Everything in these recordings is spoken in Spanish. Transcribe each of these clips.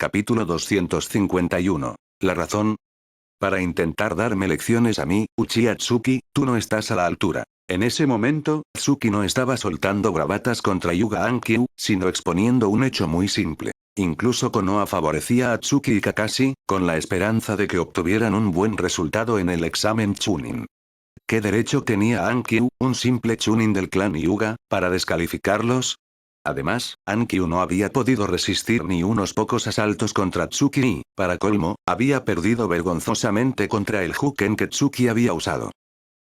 Capítulo 251. La razón. Para intentar darme lecciones a mí, Uchiha Tsuki, tú no estás a la altura. En ese momento, Tsuki no estaba soltando bravatas contra Yuga Ankyu, sino exponiendo un hecho muy simple. Incluso Konoha favorecía a Tsuki y Kakashi, con la esperanza de que obtuvieran un buen resultado en el examen Chunin. ¿Qué derecho tenía Ankyu, un simple Chunin del clan Hyuga, para descalificarlos? Además, Ankyu no había podido resistir ni unos pocos asaltos contra Tsuki y, para colmo, había perdido vergonzosamente contra el Huken que Tsuki había usado.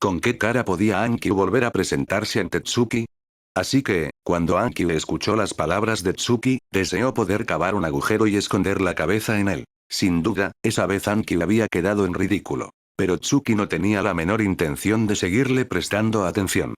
¿Con qué cara podía Ankyu volver a presentarse ante Tsuki? Así que, cuando Ankyu escuchó las palabras de Tsuki, deseó poder cavar un agujero y esconder la cabeza en él. Sin duda, esa vez Ankyu había quedado en ridículo. Pero Tsuki no tenía la menor intención de seguirle prestando atención.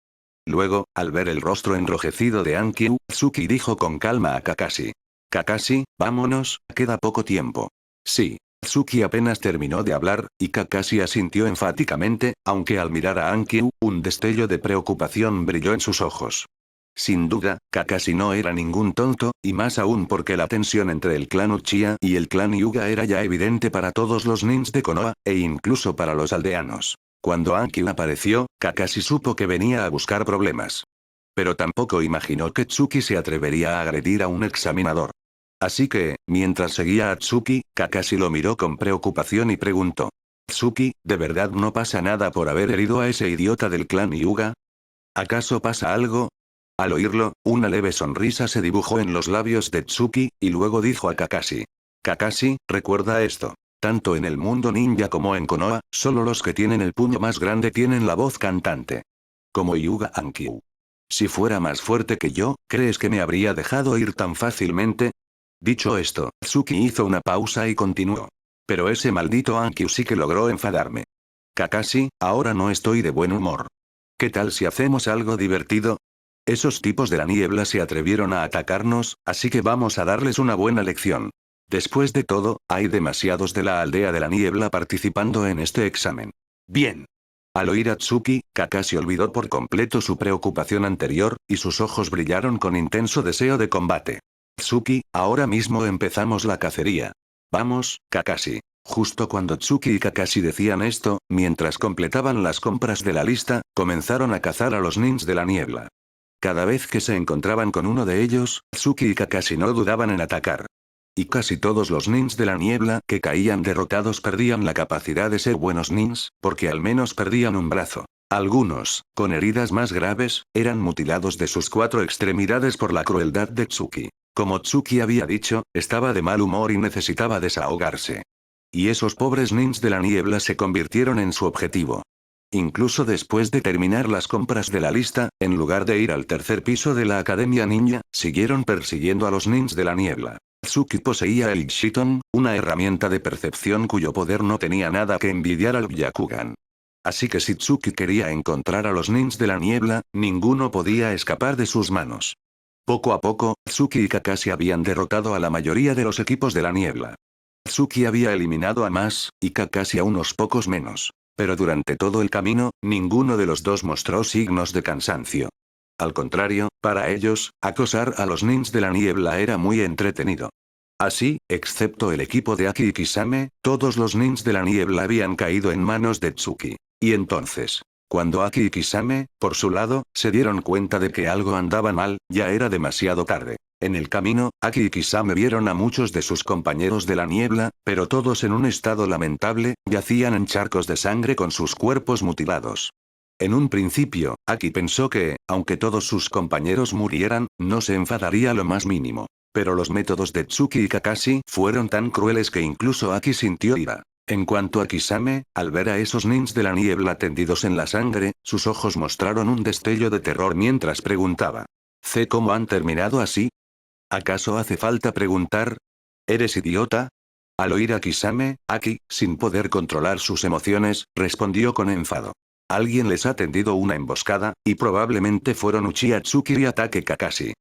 Luego, al ver el rostro enrojecido de Ankyu, Tsuki dijo con calma a Kakashi. Kakashi, vámonos, queda poco tiempo. Sí. Tsuki apenas terminó de hablar, y Kakashi asintió enfáticamente, aunque al mirar a Ankyu, un destello de preocupación brilló en sus ojos. Sin duda, Kakashi no era ningún tonto, y más aún porque la tensión entre el clan Uchiha y el clan Hyuga era ya evidente para todos los nins de Konoha, e incluso para los aldeanos. Cuando Ankyu apareció, Kakashi supo que venía a buscar problemas. Pero tampoco imaginó que Tsuki se atrevería a agredir a un examinador. Así que, mientras seguía a Tsuki, Kakashi lo miró con preocupación y preguntó. Tsuki, ¿de verdad no pasa nada por haber herido a ese idiota del clan Hyuga? ¿Acaso pasa algo? Al oírlo, una leve sonrisa se dibujó en los labios de Tsuki, y luego dijo a Kakashi. Kakashi, recuerda esto. Tanto en el mundo ninja como en Konoha, solo los que tienen el puño más grande tienen la voz cantante. Como Yuga Ankyu. Si fuera más fuerte que yo, ¿crees que me habría dejado ir tan fácilmente? Dicho esto, Tsuki hizo una pausa y continuó. Pero ese maldito Ankyu sí que logró enfadarme. Kakashi, ahora no estoy de buen humor. ¿Qué tal si hacemos algo divertido? Esos tipos de la niebla se atrevieron a atacarnos, así que vamos a darles una buena lección. Después de todo, hay demasiados de la aldea de la niebla participando en este examen. Bien. Al oír a Tsuki, Kakashi olvidó por completo su preocupación anterior, y sus ojos brillaron con intenso deseo de combate. Tsuki, ahora mismo empezamos la cacería. Vamos, Kakashi. Justo cuando Tsuki y Kakashi decían esto, mientras completaban las compras de la lista, comenzaron a cazar a los nins de la niebla. Cada vez que se encontraban con uno de ellos, Tsuki y Kakashi no dudaban en atacar. Y casi todos los nins de la niebla que caían derrotados perdían la capacidad de ser buenos nins, porque al menos perdían un brazo. Algunos, con heridas más graves, eran mutilados de sus 4 extremidades por la crueldad de Tsuki. Como Tsuki había dicho, estaba de mal humor y necesitaba desahogarse. Y esos pobres nins de la niebla se convirtieron en su objetivo. Incluso después de terminar las compras de la lista, en lugar de ir al tercer piso de la Academia Ninja, siguieron persiguiendo a los nins de la niebla. Tsuki poseía el Shiton, una herramienta de percepción cuyo poder no tenía nada que envidiar al Byakugan. Así que si Tsuki quería encontrar a los nins de la niebla, ninguno podía escapar de sus manos. Poco a poco, Tsuki y Kakashi habían derrotado a la mayoría de los equipos de la niebla. Tsuki había eliminado a más, y Kakashi a unos pocos menos. Pero durante todo el camino, ninguno de los dos mostró signos de cansancio. Al contrario, para ellos, acosar a los nins de la niebla era muy entretenido. Así, excepto el equipo de Aki y Kisame, todos los nins de la niebla habían caído en manos de Tsuki. Y entonces, cuando Aki y Kisame, por su lado, se dieron cuenta de que algo andaba mal, ya era demasiado tarde. En el camino, Aki y Kisame vieron a muchos de sus compañeros de la niebla, pero todos en un estado lamentable, yacían en charcos de sangre con sus cuerpos mutilados. En un principio, Aki pensó que, aunque todos sus compañeros murieran, no se enfadaría lo más mínimo. Pero los métodos de Tsuki y Kakashi fueron tan crueles que incluso Aki sintió ira. En cuanto a Kisame, al ver a esos nins de la niebla tendidos en la sangre, sus ojos mostraron un destello de terror mientras preguntaba. ¿Cómo han terminado así? ¿Acaso hace falta preguntar? ¿Eres idiota? Al oír a Kisame, Aki, sin poder controlar sus emociones, respondió con enfado. Alguien les ha tendido una emboscada, y probablemente fueron Uchiha Tsuki y Ataque Kakashi.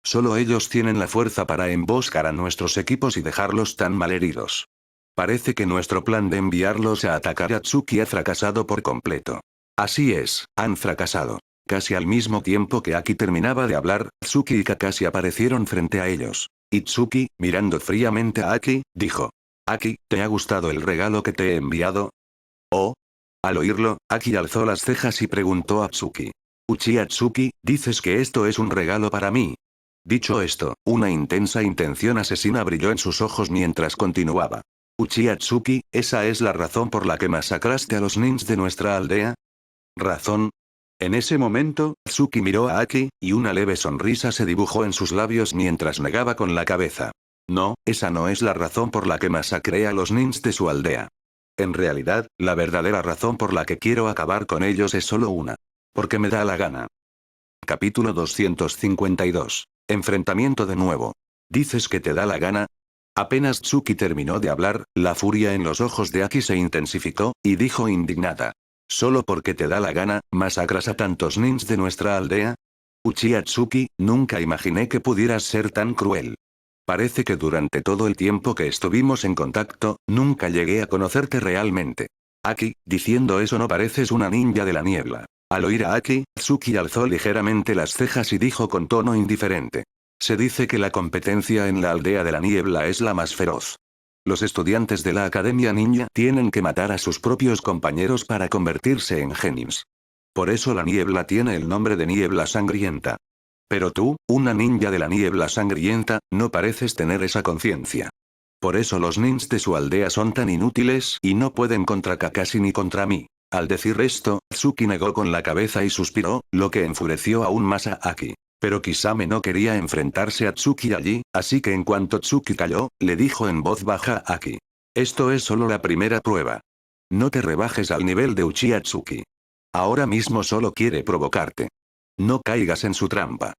Solo ellos tienen la fuerza para emboscar a nuestros equipos y dejarlos tan malheridos. Parece que nuestro plan de enviarlos a atacar a Tsuki ha fracasado por completo. Así es, han fracasado. Casi al mismo tiempo que Aki terminaba de hablar, Tsuki y Kakashi aparecieron frente a ellos. Itsuki, mirando fríamente a Aki, dijo. Aki, ¿te ha gustado el regalo que te he enviado? Oh. Al oírlo, Aki alzó las cejas y preguntó a Tsuki. Uchiha Tsuki, ¿dices que esto es un regalo para mí? Dicho esto, una intensa intención asesina brilló en sus ojos mientras continuaba. Uchiha Tsuki, ¿esa es la razón por la que masacraste a los nins de nuestra aldea? ¿Razón? En ese momento, Tsuki miró a Aki, y una leve sonrisa se dibujó en sus labios mientras negaba con la cabeza. No, esa no es la razón por la que masacré a los nins de su aldea. En realidad, la verdadera razón por la que quiero acabar con ellos es solo una. Porque me da la gana. Capítulo 252. Enfrentamiento de nuevo. ¿Dices que te da la gana? Apenas Tsuki terminó de hablar, la furia en los ojos de Aki se intensificó, y dijo indignada. ¿Solo porque te da la gana, masacras a tantos nins de nuestra aldea? Uchiha Tsuki, nunca imaginé que pudieras ser tan cruel. Parece que durante todo el tiempo que estuvimos en contacto, nunca llegué a conocerte realmente. Aki, diciendo eso no pareces una ninja de la niebla. Al oír a Aki, Tsuki alzó ligeramente las cejas y dijo con tono indiferente. Se dice que la competencia en la aldea de la niebla es la más feroz. Los estudiantes de la Academia Ninja tienen que matar a sus propios compañeros para convertirse en genins. Por eso la niebla tiene el nombre de niebla sangrienta. Pero tú, una ninja de la niebla sangrienta, no pareces tener esa conciencia. Por eso los nins de su aldea son tan inútiles y no pueden contra Kakashi ni contra mí. Al decir esto, Tsuki negó con la cabeza y suspiró, lo que enfureció aún más a Aki. Pero Kisame no quería enfrentarse a Tsuki allí, así que en cuanto Tsuki calló, le dijo en voz baja a Aki. Esto es solo la primera prueba. No te rebajes al nivel de Uchiha Tsuki. Ahora mismo solo quiere provocarte. No caigas en su trampa.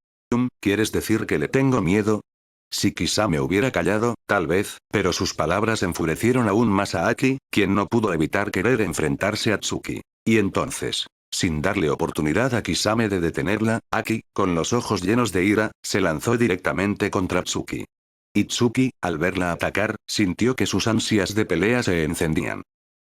¿Quieres decir que le tengo miedo? Si Kisame hubiera callado, tal vez, pero sus palabras enfurecieron aún más a Aki, quien no pudo evitar querer enfrentarse a Tsuki. Y entonces, sin darle oportunidad a Kisame de detenerla, Aki, con los ojos llenos de ira, se lanzó directamente contra Tsuki. Y Tsuki, al verla atacar, sintió que sus ansias de pelea se encendían.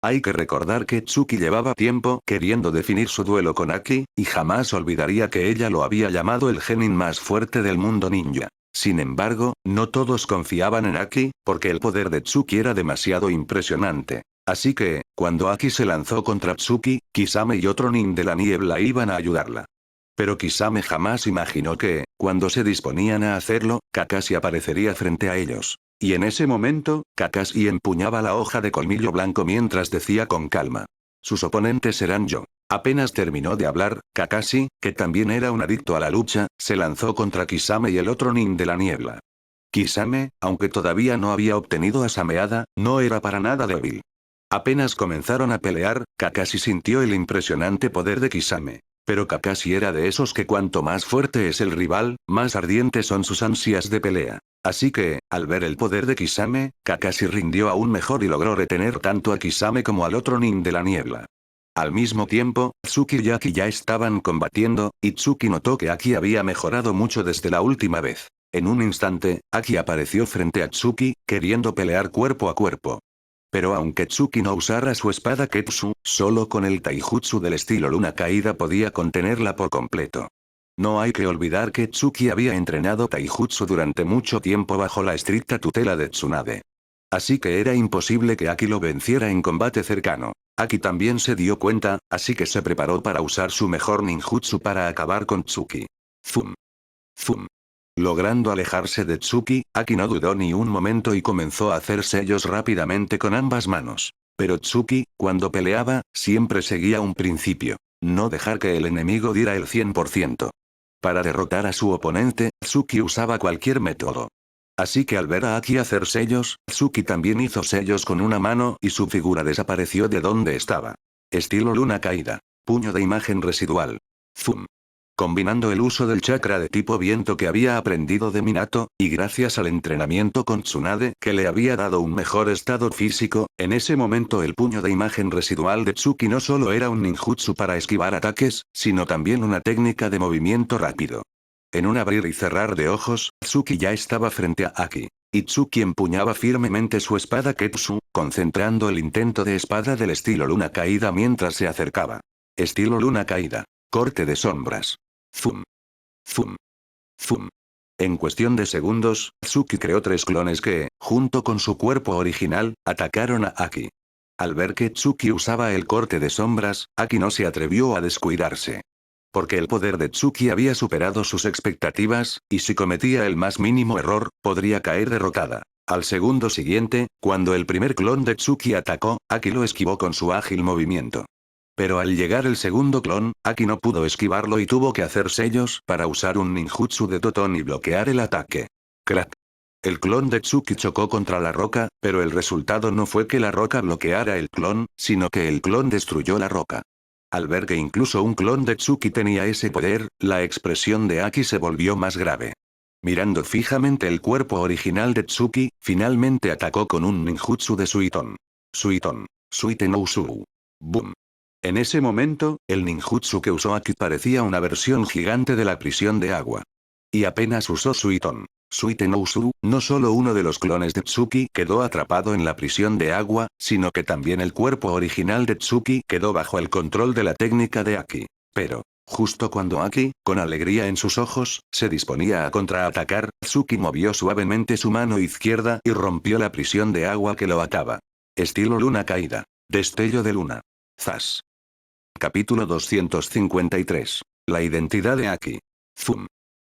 Hay que recordar que Tsuki llevaba tiempo queriendo definir su duelo con Aki, y jamás olvidaría que ella lo había llamado el genin más fuerte del mundo ninja. Sin embargo, no todos confiaban en Aki, porque el poder de Tsuki era demasiado impresionante. Así que, cuando Aki se lanzó contra Tsuki, Kisame y otro nin de la niebla iban a ayudarla. Pero Kisame jamás imaginó que, cuando se disponían a hacerlo, Kakashi aparecería frente a ellos. Y en ese momento, Kakashi empuñaba la hoja de colmillo blanco mientras decía con calma. Sus oponentes serán yo. Apenas terminó de hablar, Kakashi, que también era un adicto a la lucha, se lanzó contra Kisame y el otro nin de la niebla. Kisame, aunque todavía no había obtenido a Sameada, no era para nada débil. Apenas comenzaron a pelear, Kakashi sintió el impresionante poder de Kisame. Pero Kakashi era de esos que cuanto más fuerte es el rival, más ardientes son sus ansias de pelea. Así que, al ver el poder de Kisame, Kakashi rindió aún mejor y logró retener tanto a Kisame como al otro nin de la niebla. Al mismo tiempo, Tsuki y Aki ya estaban combatiendo, y Tsuki notó que Aki había mejorado mucho desde la última vez. En un instante, Aki apareció frente a Tsuki, queriendo pelear cuerpo a cuerpo. Pero aunque Tsuki no usara su espada Ketsu, solo con el taijutsu del estilo luna caída podía contenerla por completo. No hay que olvidar que Tsuki había entrenado taijutsu durante mucho tiempo bajo la estricta tutela de Tsunade. Así que era imposible que Aki lo venciera en combate cercano. Aki también se dio cuenta, así que se preparó para usar su mejor ninjutsu para acabar con Tsuki. Zum. Zum. Logrando alejarse de Tsuki, Aki no dudó ni un momento y comenzó a hacer sellos rápidamente con ambas manos. Pero Tsuki, cuando peleaba, siempre seguía un principio. No dejar que el enemigo diera el 100%. Para derrotar a su oponente, Tsuki usaba cualquier método. Así que al ver a Aki hacer sellos, Tsuki también hizo sellos con una mano y su figura desapareció de donde estaba. Estilo luna caída. Puño de imagen residual. Zoom. Combinando el uso del chakra de tipo viento que había aprendido de Minato, y gracias al entrenamiento con Tsunade que le había dado un mejor estado físico, en ese momento el puño de imagen residual de Tsuki no solo era un ninjutsu para esquivar ataques, sino también una técnica de movimiento rápido. En un abrir y cerrar de ojos, Tsuki ya estaba frente a Aki. Y Tsuki empuñaba firmemente su espada Ketsu, concentrando el intento de espada del estilo luna caída mientras se acercaba. Estilo luna caída. Corte de sombras. Zum. Zum. Zum. En cuestión de segundos, Tsuki creó 3 clones que, junto con su cuerpo original, atacaron a Aki. Al ver que Tsuki usaba el corte de sombras, Aki no se atrevió a descuidarse. Porque el poder de Tsuki había superado sus expectativas, y si cometía el más mínimo error, podría caer derrotada. Al segundo siguiente, cuando el primer clon de Tsuki atacó, Aki lo esquivó con su ágil movimiento. Pero al llegar el segundo clon, Aki no pudo esquivarlo y tuvo que hacer sellos para usar un ninjutsu de Toton y bloquear el ataque. Crack. El clon de Tsuki chocó contra la roca, pero el resultado no fue que la roca bloqueara el clon, sino que el clon destruyó la roca. Al ver que incluso un clon de Tsuki tenía ese poder, la expresión de Aki se volvió más grave. Mirando fijamente el cuerpo original de Tsuki, finalmente atacó con un ninjutsu de Suiton. Suiton. Suiten Usuru. Boom. En ese momento, el ninjutsu que usó Aki parecía una versión gigante de la prisión de agua. Y apenas usó Suiton. Suiten Usuru, no solo uno de los clones de Tsuki quedó atrapado en la prisión de agua, sino que también el cuerpo original de Tsuki quedó bajo el control de la técnica de Aki. Pero, justo cuando Aki, con alegría en sus ojos, se disponía a contraatacar, Tsuki movió suavemente su mano izquierda y rompió la prisión de agua que lo ataba. Estilo luna caída. Destello de luna. Zas. Capítulo 253. La identidad de Aki. Zoom.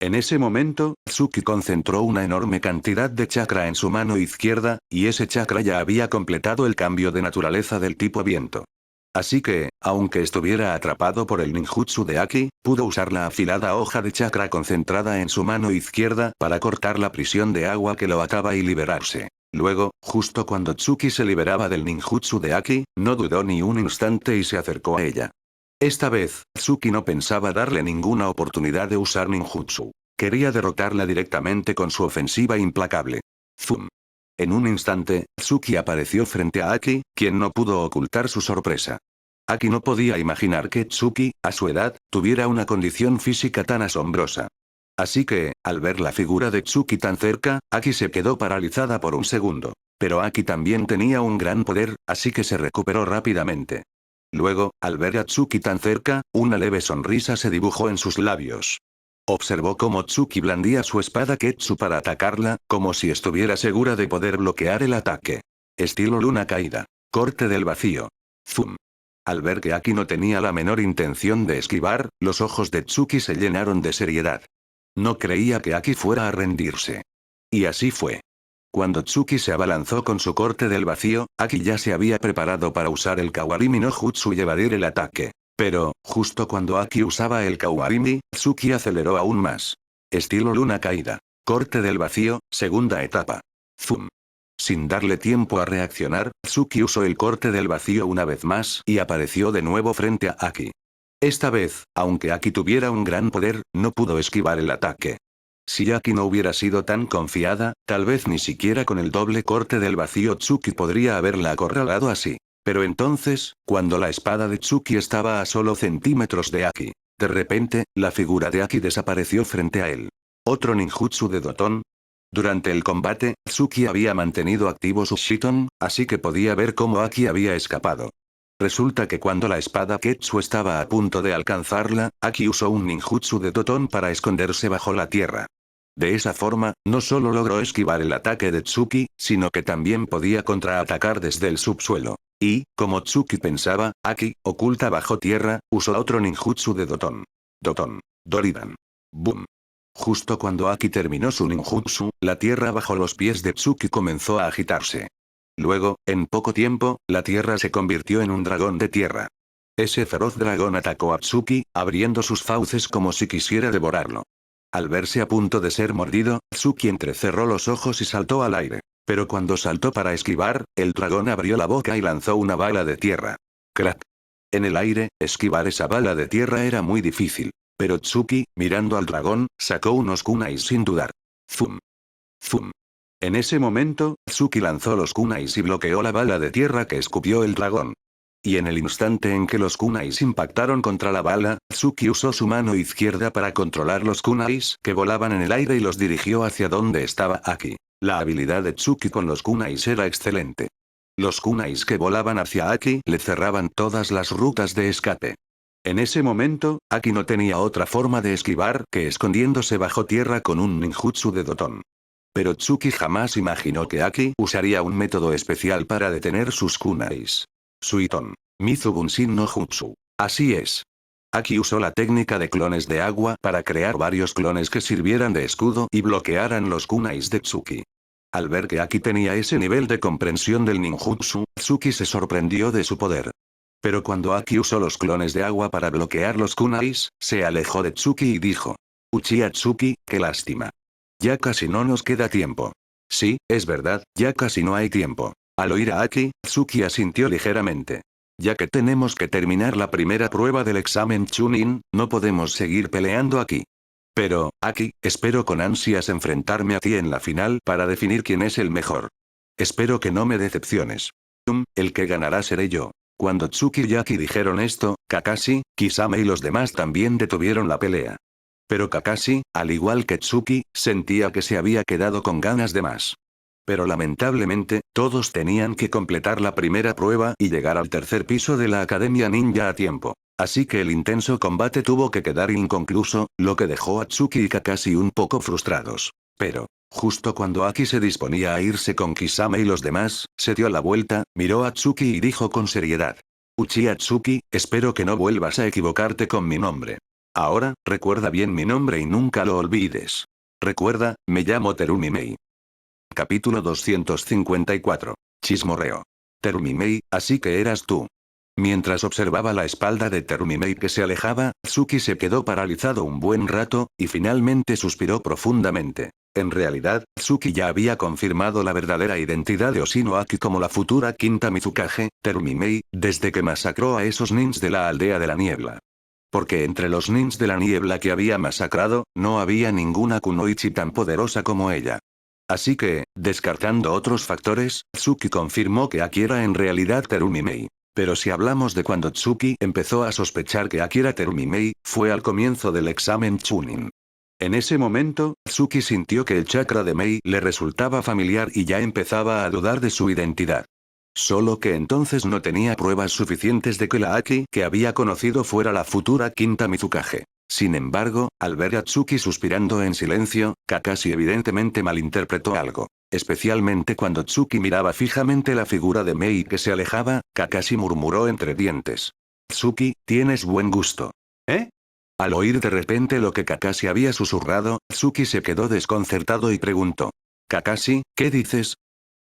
En ese momento, Tsuki concentró una enorme cantidad de chakra en su mano izquierda, y ese chakra ya había completado el cambio de naturaleza del tipo viento. Así que, aunque estuviera atrapado por el ninjutsu de Aki, pudo usar la afilada hoja de chakra concentrada en su mano izquierda para cortar la prisión de agua que lo ataba y liberarse. Luego, justo cuando Tsuki se liberaba del ninjutsu de Aki, no dudó ni un instante y se acercó a ella. Esta vez, Tsuki no pensaba darle ninguna oportunidad de usar ninjutsu. Quería derrotarla directamente con su ofensiva implacable. Zoom. En un instante, Tsuki apareció frente a Aki, quien no pudo ocultar su sorpresa. Aki no podía imaginar que Tsuki, a su edad, tuviera una condición física tan asombrosa. Así que, al ver la figura de Tsuki tan cerca, Aki se quedó paralizada por un segundo. Pero Aki también tenía un gran poder, así que se recuperó rápidamente. Luego, al ver a Tsuki tan cerca, una leve sonrisa se dibujó en sus labios. Observó cómo Tsuki blandía su espada Ketsu para atacarla, como si estuviera segura de poder bloquear el ataque. Estilo luna caída. Corte del vacío. Zoom. Al ver que Aki no tenía la menor intención de esquivar, los ojos de Tsuki se llenaron de seriedad. No creía que Aki fuera a rendirse. Y así fue. Cuando Tsuki se abalanzó con su corte del vacío, Aki ya se había preparado para usar el Kawarimi no Jutsu y evadir el ataque. Pero, justo cuando Aki usaba el Kawarimi, Tsuki aceleró aún más. Estilo luna caída. Corte del vacío, segunda etapa. Zoom. Sin darle tiempo a reaccionar, Tsuki usó el corte del vacío una vez más y apareció de nuevo frente a Aki. Esta vez, aunque Aki tuviera un gran poder, no pudo esquivar el ataque. Si Aki no hubiera sido tan confiada, tal vez ni siquiera con el doble corte del vacío Tsuki podría haberla acorralado así. Pero entonces, cuando la espada de Tsuki estaba a solo centímetros de Aki, de repente, la figura de Aki desapareció frente a él. Otro ninjutsu de Doton. Durante el combate, Tsuki había mantenido activo su Shiton, así que podía ver cómo Aki había escapado. Resulta que cuando la espada Ketsu estaba a punto de alcanzarla, Aki usó un ninjutsu de Doton para esconderse bajo la tierra. De esa forma, no solo logró esquivar el ataque de Tsuki, sino que también podía contraatacar desde el subsuelo. Y, como Tsuki pensaba, Aki, oculta bajo tierra, usó otro ninjutsu de Doton. Doton. Doridan. Boom. Justo cuando Aki terminó su ninjutsu, la tierra bajo los pies de Tsuki comenzó a agitarse. Luego, en poco tiempo, la tierra se convirtió en un dragón de tierra. Ese feroz dragón atacó a Tsuki, abriendo sus fauces como si quisiera devorarlo. Al verse a punto de ser mordido, Tsuki entrecerró los ojos y saltó al aire. Pero cuando saltó para esquivar, el dragón abrió la boca y lanzó una bala de tierra. ¡Crack! En el aire, esquivar esa bala de tierra era muy difícil. Pero Tsuki, mirando al dragón, sacó unos kunais sin dudar. ¡Zum! ¡Zum! En ese momento, Tsuki lanzó los kunais y bloqueó la bala de tierra que escupió el dragón. Y en el instante en que los kunais impactaron contra la bala, Tsuki usó su mano izquierda para controlar los kunais que volaban en el aire y los dirigió hacia donde estaba Aki. La habilidad de Tsuki con los kunais era excelente. Los kunais que volaban hacia Aki le cerraban todas las rutas de escape. En ese momento, Aki no tenía otra forma de esquivar que escondiéndose bajo tierra con un ninjutsu de Doton. Pero Tsuki jamás imaginó que Aki usaría un método especial para detener sus kunais. Suiton. Mizu Bunshin no Jutsu. Así es. Aki usó la técnica de clones de agua para crear varios clones que sirvieran de escudo y bloquearan los kunais de Tsuki. Al ver que Aki tenía ese nivel de comprensión del ninjutsu, Tsuki se sorprendió de su poder. Pero cuando Aki usó los clones de agua para bloquear los kunais, se alejó de Tsuki y dijo: Uchiha Tsuki, qué lástima. Ya casi no nos queda tiempo. Sí, es verdad, ya casi no hay tiempo. Al oír a Aki, Tsuki asintió ligeramente. Ya que tenemos que terminar la primera prueba del examen Chunin, no podemos seguir peleando aquí. Pero, Aki, espero con ansias enfrentarme a ti en la final para definir quién es el mejor. Espero que no me decepciones. El que ganará seré yo. Cuando Tsuki y Aki dijeron esto, Kakashi, Kisame y los demás también detuvieron la pelea. Pero Kakashi, al igual que Tsuki, sentía que se había quedado con ganas de más. Pero lamentablemente, todos tenían que completar la primera prueba y llegar al tercer piso de la Academia Ninja a tiempo. Así que el intenso combate tuvo que quedar inconcluso, lo que dejó a Tsuki y Kakashi un poco frustrados. Pero, justo cuando Aki se disponía a irse con Kisame y los demás, se dio la vuelta, miró a Tsuki y dijo con seriedad: Uchiha Tsuki, espero que no vuelvas a equivocarte con mi nombre. Ahora, recuerda bien mi nombre y nunca lo olvides. Recuerda, me llamo Terumi Mei. Capítulo 254. Chismorreo. Terumi Mei, así que eras tú. Mientras observaba la espalda de Terumi Mei que se alejaba, Tsuki se quedó paralizado un buen rato, y finalmente suspiró profundamente. En realidad, Tsuki ya había confirmado la verdadera identidad de Oshino Aki como la futura quinta Mizukage, Terumi Mei, desde que masacró a esos nins de la aldea de la niebla. Porque entre los nins de la niebla que había masacrado, no había ninguna kunoichi tan poderosa como ella. Así que, descartando otros factores, Tsuki confirmó que Aki era en realidad Terumi Mei. Pero si hablamos de cuando Tsuki empezó a sospechar que Aki era Terumi Mei, fue al comienzo del examen Chunin. En ese momento, Tsuki sintió que el chakra de Mei le resultaba familiar y ya empezaba a dudar de su identidad. Solo que entonces no tenía pruebas suficientes de que la Aki que había conocido fuera la futura quinta Mizukage. Sin embargo, al ver a Tsuki suspirando en silencio, Kakashi evidentemente malinterpretó algo. Especialmente cuando Tsuki miraba fijamente la figura de Mei que se alejaba, Kakashi murmuró entre dientes: Tsuki, tienes buen gusto. ¿Eh? Al oír de repente lo que Kakashi había susurrado, Tsuki se quedó desconcertado y preguntó: Kakashi, ¿qué dices?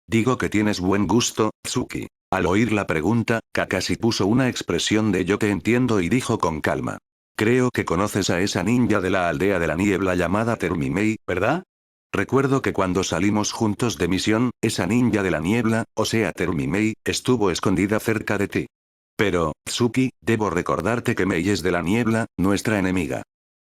Digo que tienes buen gusto, Tsuki. Al oír la pregunta, Kakashi puso una expresión de yo te entiendo y dijo con calma: Creo que conoces a esa ninja de la aldea de la niebla llamada Terumi Mei, ¿verdad? Recuerdo que cuando salimos juntos de misión, esa ninja de la niebla, o sea Terumi Mei, estuvo escondida cerca de ti. Pero, Tsuki, debo recordarte que Mei es de la niebla, nuestra enemiga.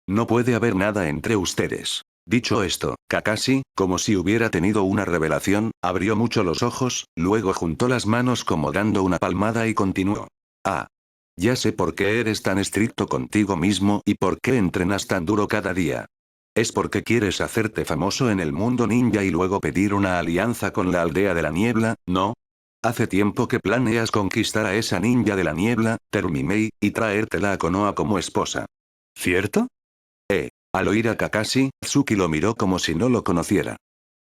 No puede haber nada entre ustedes. Dicho esto, Kakashi, como si hubiera tenido una revelación, abrió mucho los ojos, luego juntó las manos como dando una palmada y continuó. Ah. Ya sé por qué eres tan estricto contigo mismo y por qué entrenas tan duro cada día. Es porque quieres hacerte famoso en el mundo ninja y luego pedir una alianza con la aldea de la niebla, ¿no? Hace tiempo que planeas conquistar a esa ninja de la niebla, Terumi Mei, y traértela a Konoha como esposa. ¿Cierto? Al oír a Kakashi, Tsuki lo miró como si no lo conociera.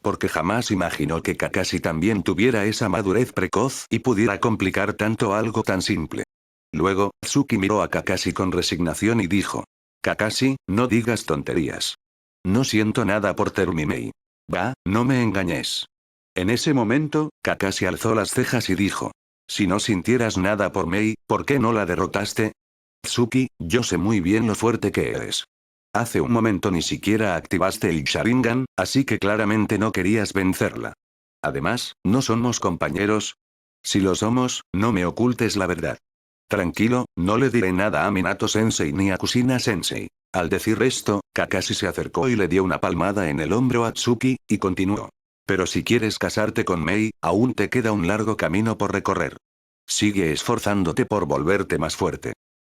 Porque jamás imaginó que Kakashi también tuviera esa madurez precoz y pudiera complicar tanto algo tan simple. Luego, Tsuki miró a Kakashi con resignación y dijo: Kakashi, no digas tonterías. No siento nada por Terumi Mei. Va, no me engañes. En ese momento, Kakashi alzó las cejas y dijo: Si no sintieras nada por Mei, ¿por qué no la derrotaste? Tsuki, yo sé muy bien lo fuerte que eres. Hace un momento ni siquiera activaste el Sharingan, así que claramente no querías vencerla. Además, ¿no somos compañeros? Si lo somos, no me ocultes la verdad. Tranquilo, no le diré nada a Minato-sensei ni a Kushina-sensei. Al decir esto, Kakashi se acercó y le dio una palmada en el hombro a Tsuki, y continuó. Pero si quieres casarte con Mei, aún te queda un largo camino por recorrer. Sigue esforzándote por volverte más fuerte.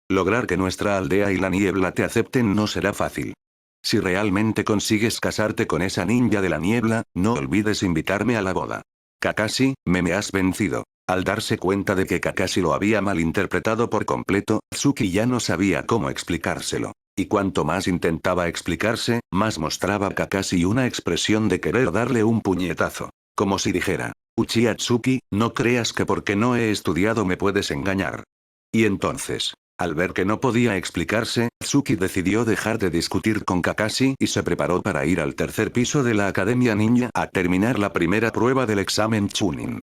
Lograr que nuestra aldea y la niebla te acepten no será fácil. Si realmente consigues casarte con esa ninja de la niebla, no olvides invitarme a la boda. Kakashi, me has vencido. Al darse cuenta de que Kakashi lo había malinterpretado por completo, Tsuki ya no sabía cómo explicárselo. Y cuanto más intentaba explicarse, más mostraba Kakashi una expresión de querer darle un puñetazo. Como si dijera: Uchiha Tsuki, no creas que porque no he estudiado me puedes engañar. Y entonces, al ver que no podía explicarse, Tsuki decidió dejar de discutir con Kakashi y se preparó para ir al tercer piso de la Academia Ninja a terminar la primera prueba del examen Chunin.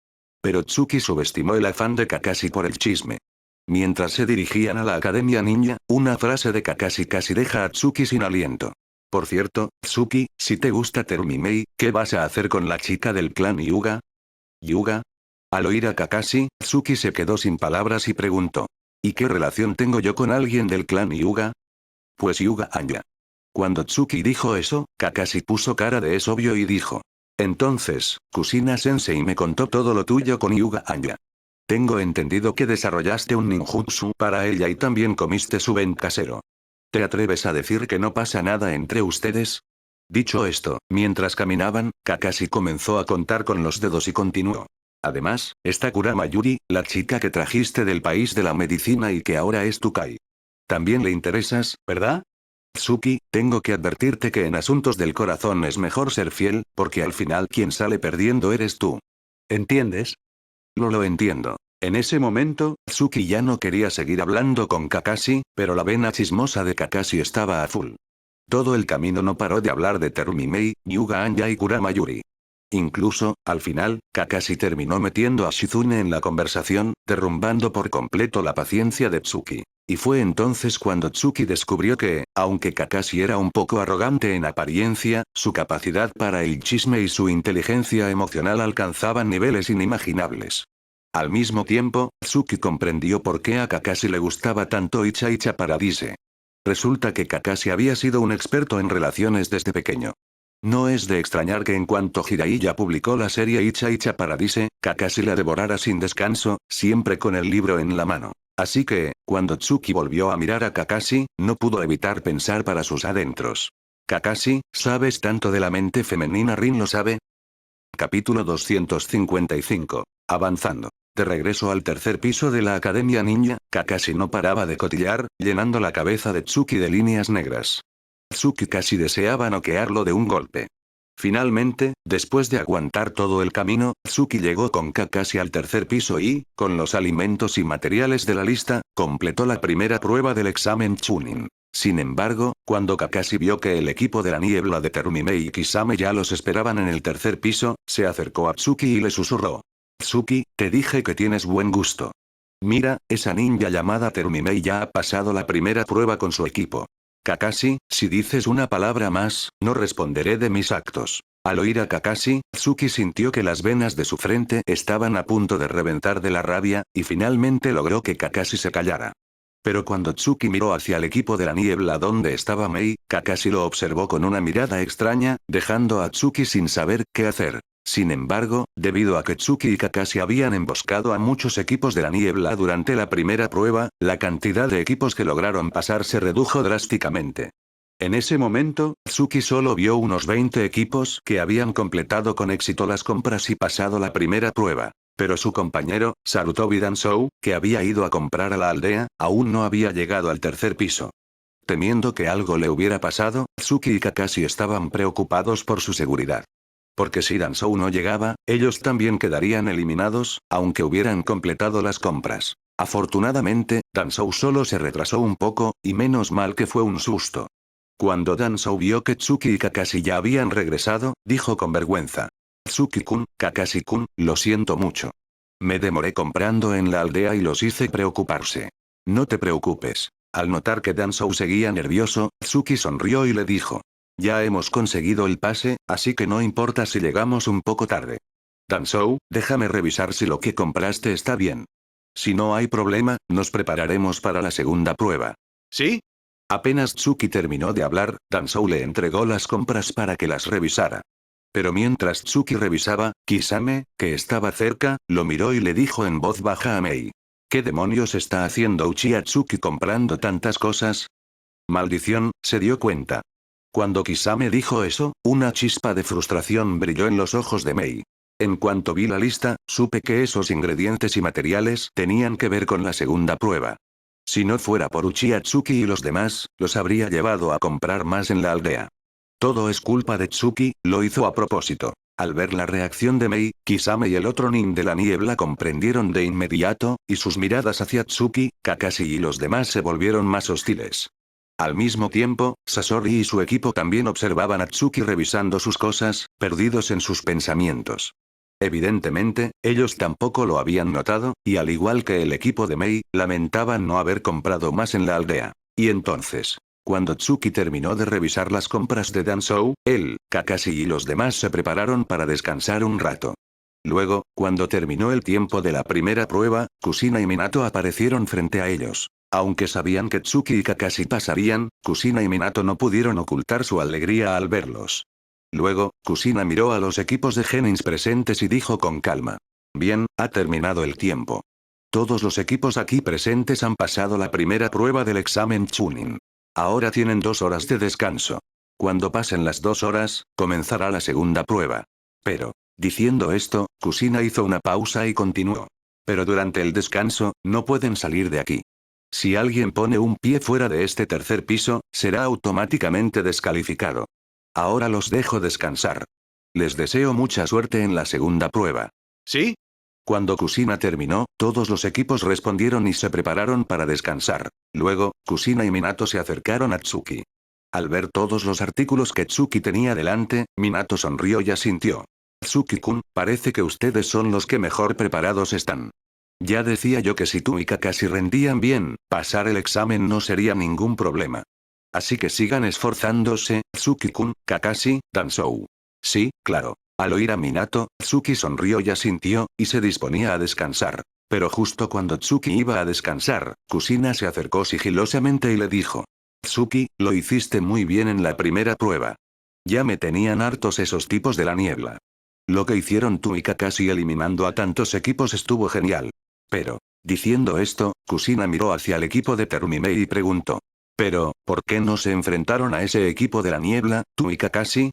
Pero Tsuki subestimó el afán de Kakashi por el chisme. Mientras se dirigían a la Academia Ninja, una frase de Kakashi casi deja a Tsuki sin aliento. Por cierto, Tsuki, si te gusta Terumi Mei, ¿qué vas a hacer con la chica del clan Hyuga? ¿Hyuga? Al oír a Kakashi, Tsuki se quedó sin palabras y preguntó: ¿y qué relación tengo yo con alguien del clan Hyuga? Pues Hyuga Anya. Cuando Tsuki dijo eso, Kakashi puso cara de es obvio y dijo: entonces, Kushina-sensei me contó todo lo tuyo con Hyuga Anya. Tengo entendido que desarrollaste un ninjutsu para ella y también comiste su ben casero. ¿Te atreves a decir que no pasa nada entre ustedes? Dicho esto, mientras caminaban, Kakashi comenzó a contar con los dedos y continuó. Además, está Kurama Yuri, la chica que trajiste del país de la medicina y que ahora es tu Kai. También le interesas, ¿verdad? Tsuki, tengo que advertirte que en asuntos del corazón es mejor ser fiel, porque al final quien sale perdiendo eres tú. ¿Entiendes? Lo entiendo. En ese momento, Tsuki ya no quería seguir hablando con Kakashi, pero la vena chismosa de Kakashi estaba a full. Todo el camino no paró de hablar de Terumi Mei, Hyuga Anya y Kurama Yuri. Incluso, al final, Kakashi terminó metiendo a Shizune en la conversación, derrumbando por completo la paciencia de Tsuki. Y fue entonces cuando Tsuki descubrió que, aunque Kakashi era un poco arrogante en apariencia, su capacidad para el chisme y su inteligencia emocional alcanzaban niveles inimaginables. Al mismo tiempo, Tsuki comprendió por qué a Kakashi le gustaba tanto Icha Paradise. Resulta que Kakashi había sido un experto en relaciones desde pequeño. No es de extrañar que en cuanto Jiraiya publicó la serie Icha Paradise, Kakashi la devorara sin descanso, siempre con el libro en la mano. Así que, cuando Tsuki volvió a mirar a Kakashi, no pudo evitar pensar para sus adentros. Kakashi, ¿sabes tanto de la mente femenina? ¿Rin lo sabe? Capítulo 255. Avanzando. De regreso al tercer piso de la Academia Ninja, Kakashi no paraba de cotillar, llenando la cabeza de Tsuki de líneas negras. Tsuki casi deseaba noquearlo de un golpe. Finalmente, después de aguantar todo el camino, Tsuki llegó con Kakashi al tercer piso y, con los alimentos y materiales de la lista, completó la primera prueba del examen Chunin. Sin embargo, cuando Kakashi vio que el equipo de la niebla de Terumi Mei y Kisame ya los esperaban en el tercer piso, se acercó a Tsuki y le susurró: Tsuki, te dije que tienes buen gusto. Mira, esa ninja llamada Terumi Mei ya ha pasado la primera prueba con su equipo. Kakashi, si dices una palabra más, no responderé de mis actos. Al oír a Kakashi, Tsuki sintió que las venas de su frente estaban a punto de reventar de la rabia, y finalmente logró que Kakashi se callara. Pero cuando Tsuki miró hacia el equipo de la niebla donde estaba Mei, Kakashi lo observó con una mirada extraña, dejando a Tsuki sin saber qué hacer. Sin embargo, debido a que Tsuki y Kakashi habían emboscado a muchos equipos de la niebla durante la primera prueba, la cantidad de equipos que lograron pasar se redujo drásticamente. En ese momento, Tsuki solo vio unos 20 equipos que habían completado con éxito las compras y pasado la primera prueba. Pero su compañero, Sarutobi Danzou, que había ido a comprar a la aldea, aún no había llegado al tercer piso. Temiendo que algo le hubiera pasado, Tsuki y Kakashi estaban preocupados por su seguridad. Porque si Danzou no llegaba, ellos también quedarían eliminados, aunque hubieran completado las compras. Afortunadamente, Danzou solo se retrasó un poco, y menos mal que fue un susto. Cuando Danzou vio que Tsuki y Kakashi ya habían regresado, dijo con vergüenza: Tsuki-kun, Kakashi-kun, lo siento mucho. Me demoré comprando en la aldea y los hice preocuparse. No te preocupes. Al notar que Danzou seguía nervioso, Tsuki sonrió y le dijo: ya hemos conseguido el pase, así que no importa si llegamos un poco tarde. Danzou, déjame revisar si lo que compraste está bien. Si no hay problema, nos prepararemos para la segunda prueba. ¿Sí? Apenas Tsuki terminó de hablar, Danzou le entregó las compras para que las revisara. Pero mientras Tsuki revisaba, Kisame, que estaba cerca, lo miró y le dijo en voz baja a Mei: ¿qué demonios está haciendo Uchiha Tsuki comprando tantas cosas? Maldición, se dio cuenta. Cuando Kisame dijo eso, una chispa de frustración brilló en los ojos de Mei. En cuanto vi la lista, supe que esos ingredientes y materiales tenían que ver con la segunda prueba. Si no fuera por Uchiha Tsuki y los demás, los habría llevado a comprar más en la aldea. Todo es culpa de Tsuki, lo hizo a propósito. Al ver la reacción de Mei, Kisame y el otro nin de la niebla comprendieron de inmediato, y sus miradas hacia Tsuki, Kakashi y los demás se volvieron más hostiles. Al mismo tiempo, Sasori y su equipo también observaban a Tsuki revisando sus cosas, perdidos en sus pensamientos. Evidentemente, ellos tampoco lo habían notado, y al igual que el equipo de Mei, lamentaban no haber comprado más en la aldea. Y entonces, cuando Tsuki terminó de revisar las compras de Danzou, él, Kakashi y los demás se prepararon para descansar un rato. Luego, cuando terminó el tiempo de la primera prueba, Kushina y Minato aparecieron frente a ellos. Aunque sabían que Tsuki y Kakashi pasarían, Kushina y Minato no pudieron ocultar su alegría al verlos. Luego, Kushina miró a los equipos de Genins presentes y dijo con calma. Bien, ha terminado el tiempo. Todos los equipos aquí presentes han pasado la primera prueba del examen Chunin. Ahora tienen 2 horas de descanso. Cuando pasen las 2 horas, comenzará la segunda prueba. Pero, diciendo esto, Kushina hizo una pausa y continuó. Pero durante el descanso, no pueden salir de aquí. Si alguien pone un pie fuera de este tercer piso, será automáticamente descalificado. Ahora los dejo descansar. Les deseo mucha suerte en la segunda prueba. ¿Sí? Cuando Kushina terminó, todos los equipos respondieron y se prepararon para descansar. Luego, Kushina y Minato se acercaron a Tsuki. Al ver todos los artículos que Tsuki tenía delante, Minato sonrió y asintió. Tsuki-kun, parece que ustedes son los que mejor preparados están. Ya decía yo que si tú y Kakashi rendían bien, pasar el examen no sería ningún problema. Así que sigan esforzándose, Tsuki-kun, Kakashi, Danzou. Sí, claro. Al oír a Minato, Tsuki sonrió y asintió, y se disponía a descansar. Pero justo cuando Tsuki iba a descansar, Kushina se acercó sigilosamente y le dijo. Tsuki, lo hiciste muy bien en la primera prueba. Ya me tenían hartos esos tipos de la niebla. Lo que hicieron tú y Kakashi eliminando a tantos equipos estuvo genial. Pero, diciendo esto, Kushina miró hacia el equipo de Terumimei y preguntó. Pero, ¿por qué no se enfrentaron a ese equipo de la niebla, tú y Kakashi?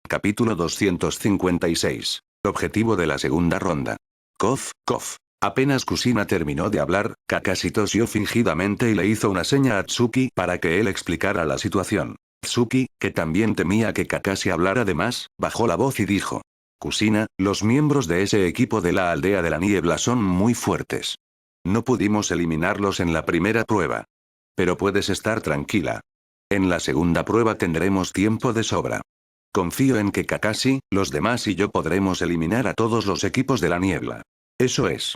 Capítulo 256. Objetivo de la segunda ronda. Cof, cof. Apenas Kushina terminó de hablar, Kakashi tosió fingidamente y le hizo una seña a Tsuki para que él explicara la situación. Tsuki, que también temía que Kakashi hablara de más, bajó la voz y dijo. Kushina, los miembros de ese equipo de la aldea de la niebla son muy fuertes. No pudimos eliminarlos en la primera prueba. Pero puedes estar tranquila. En la segunda prueba tendremos tiempo de sobra. Confío en que Kakashi, los demás y yo podremos eliminar a todos los equipos de la niebla. Eso es.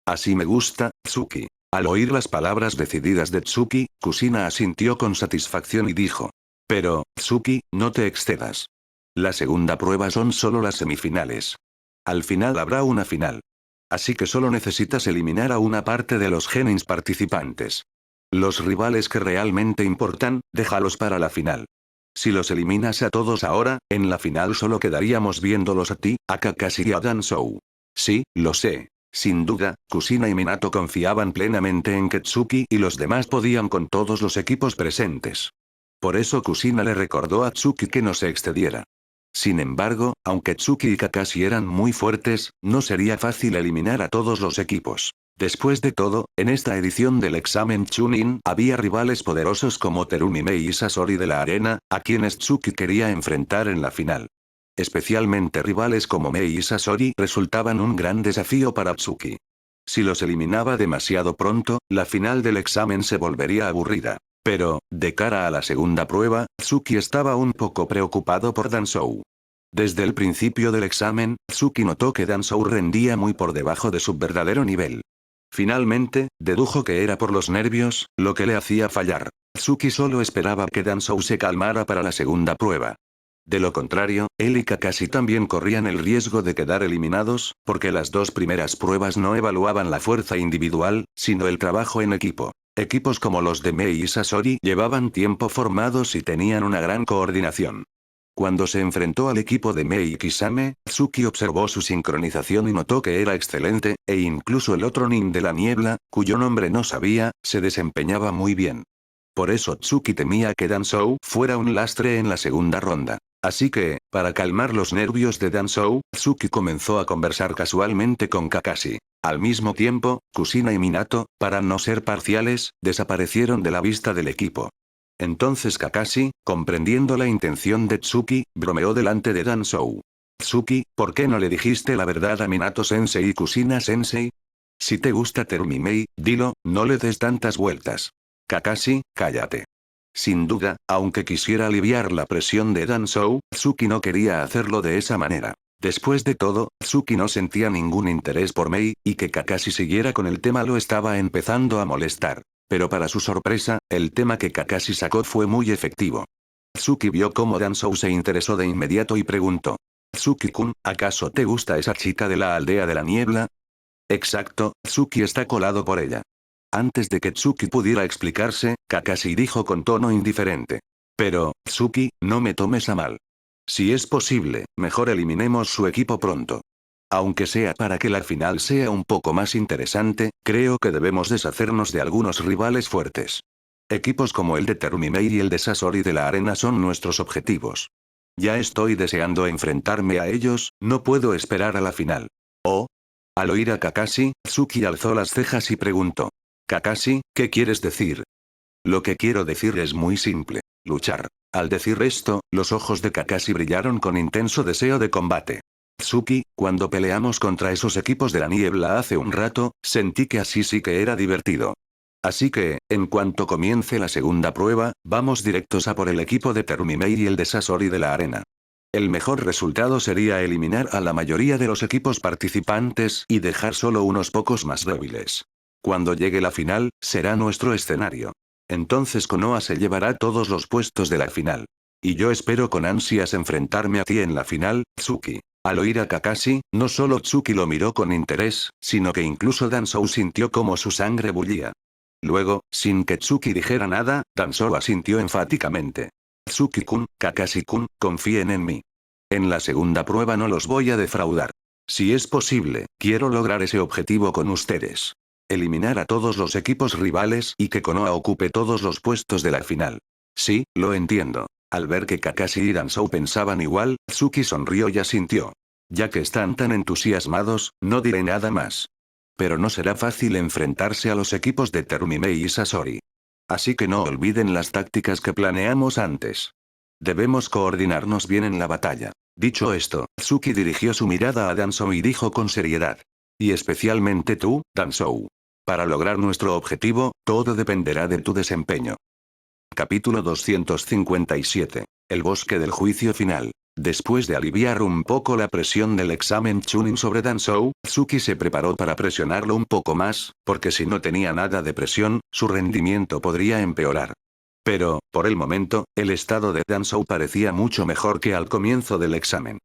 Así me gusta, Tsuki. Al oír las palabras decididas de Tsuki, Kushina asintió con satisfacción y dijo. Pero, Tsuki, no te excedas. La segunda prueba son solo las semifinales. Al final habrá una final. Así que solo necesitas eliminar a una parte de los Genins participantes. Los rivales que realmente importan, déjalos para la final. Si los eliminas a todos ahora, en la final solo quedaríamos viéndolos a ti, a Kakashi y a Danzou. Sí, lo sé. Sin duda, Kushina y Minato confiaban plenamente en que Tsuki y los demás podían con todos los equipos presentes. Por eso Kushina le recordó a Tsuki que no se excediera. Sin embargo, aunque Tsuki y Kakashi eran muy fuertes, no sería fácil eliminar a todos los equipos. Después de todo, en esta edición del examen Chunin había rivales poderosos como Terumimei y Sasori de la arena, a quienes Tsuki quería enfrentar en la final. Especialmente rivales como Mei y Sasori resultaban un gran desafío para Tsuki. Si los eliminaba demasiado pronto, la final del examen se volvería aburrida. Pero, de cara a la segunda prueba, Tsuki estaba un poco preocupado por Danzou. Desde el principio del examen, Tsuki notó que Danzou rendía muy por debajo de su verdadero nivel. Finalmente, dedujo que era por los nervios, lo que le hacía fallar. Tsuki solo esperaba que Danzou se calmara para la segunda prueba. De lo contrario, él y Kakashi también corrían el riesgo de quedar eliminados, porque las 2 primeras pruebas no evaluaban la fuerza individual, sino el trabajo en equipo. Equipos como los de Mei y Sasori llevaban tiempo formados y tenían una gran coordinación. Cuando se enfrentó al equipo de Mei y Kisame, Tsuki observó su sincronización y notó que era excelente, e incluso el otro nin de la niebla, cuyo nombre no sabía, se desempeñaba muy bien. Por eso Tsuki temía que Danzou fuera un lastre en la segunda ronda. Así que, para calmar los nervios de Danzou, Tsuki comenzó a conversar casualmente con Kakashi. Al mismo tiempo, Kusina y Minato, para no ser parciales, desaparecieron de la vista del equipo. Entonces Kakashi, comprendiendo la intención de Tsuki, bromeó delante de Danzou. Tsuki, ¿por qué no le dijiste la verdad a Minato-sensei y Kusina-sensei? Si te gusta Terumimei, dilo, no le des tantas vueltas. Kakashi, cállate. Sin duda, aunque quisiera aliviar la presión de Danzou, Tsuki no quería hacerlo de esa manera. Después de todo, Tsuki no sentía ningún interés por Mei, y que Kakashi siguiera con el tema lo estaba empezando a molestar. Pero para su sorpresa, el tema que Kakashi sacó fue muy efectivo. Tsuki vio cómo Danzou se interesó de inmediato y preguntó. Tsuki-kun, ¿acaso te gusta esa chica de la aldea de la niebla? Exacto, Tsuki está colado por ella. Antes de que Tsuki pudiera explicarse, Kakashi dijo con tono indiferente. Pero, Tsuki, no me tomes a mal. Si es posible, mejor eliminemos su equipo pronto. Aunque sea para que la final sea un poco más interesante, creo que debemos deshacernos de algunos rivales fuertes. Equipos como el de Terumimei y el de Sasori de la arena son nuestros objetivos. Ya estoy deseando enfrentarme a ellos, no puedo esperar a la final. Oh. Al oír a Kakashi, Tsuki alzó las cejas y preguntó. Kakashi, ¿qué quieres decir? Lo que quiero decir es muy simple. Luchar. Al decir esto, los ojos de Kakashi brillaron con intenso deseo de combate. Tsuki, cuando peleamos contra esos equipos de la niebla hace un rato, sentí que así sí que era divertido. Así que, en cuanto comience la segunda prueba, vamos directos a por el equipo de Terumimei y el de Sasori de la arena. El mejor resultado sería eliminar a la mayoría de los equipos participantes y dejar solo unos pocos más débiles. Cuando llegue la final, será nuestro escenario. Entonces Konoha se llevará todos los puestos de la final. Y yo espero con ansias enfrentarme a ti en la final, Tsuki. Al oír a Kakashi, no solo Tsuki lo miró con interés, sino que incluso Danzou sintió como su sangre bullía. Luego, sin que Tsuki dijera nada, Danzou asintió enfáticamente. Tsuki-kun, Kakashi-kun, confíen en mí. En la segunda prueba no los voy a defraudar. Si es posible, quiero lograr ese objetivo con ustedes. Eliminar a todos los equipos rivales y que Konoha ocupe todos los puestos de la final. Sí, lo entiendo. Al ver que Kakashi y Danzou pensaban igual, Tsuki sonrió y asintió. Ya que están tan entusiasmados, no diré nada más. Pero no será fácil enfrentarse a los equipos de Terumimei y Sasori. Así que no olviden las tácticas que planeamos antes. Debemos coordinarnos bien en la batalla. Dicho esto, Tsuki dirigió su mirada a Danzou y dijo con seriedad. Y especialmente tú, Danzou. Para lograr nuestro objetivo, todo dependerá de tu desempeño. Capítulo 257. El bosque del juicio final. Después de aliviar un poco la presión del examen Chunin sobre Danzou, Tsuki se preparó para presionarlo un poco más, porque si no tenía nada de presión, su rendimiento podría empeorar. Pero, por el momento, el estado de Danzou parecía mucho mejor que al comienzo del examen.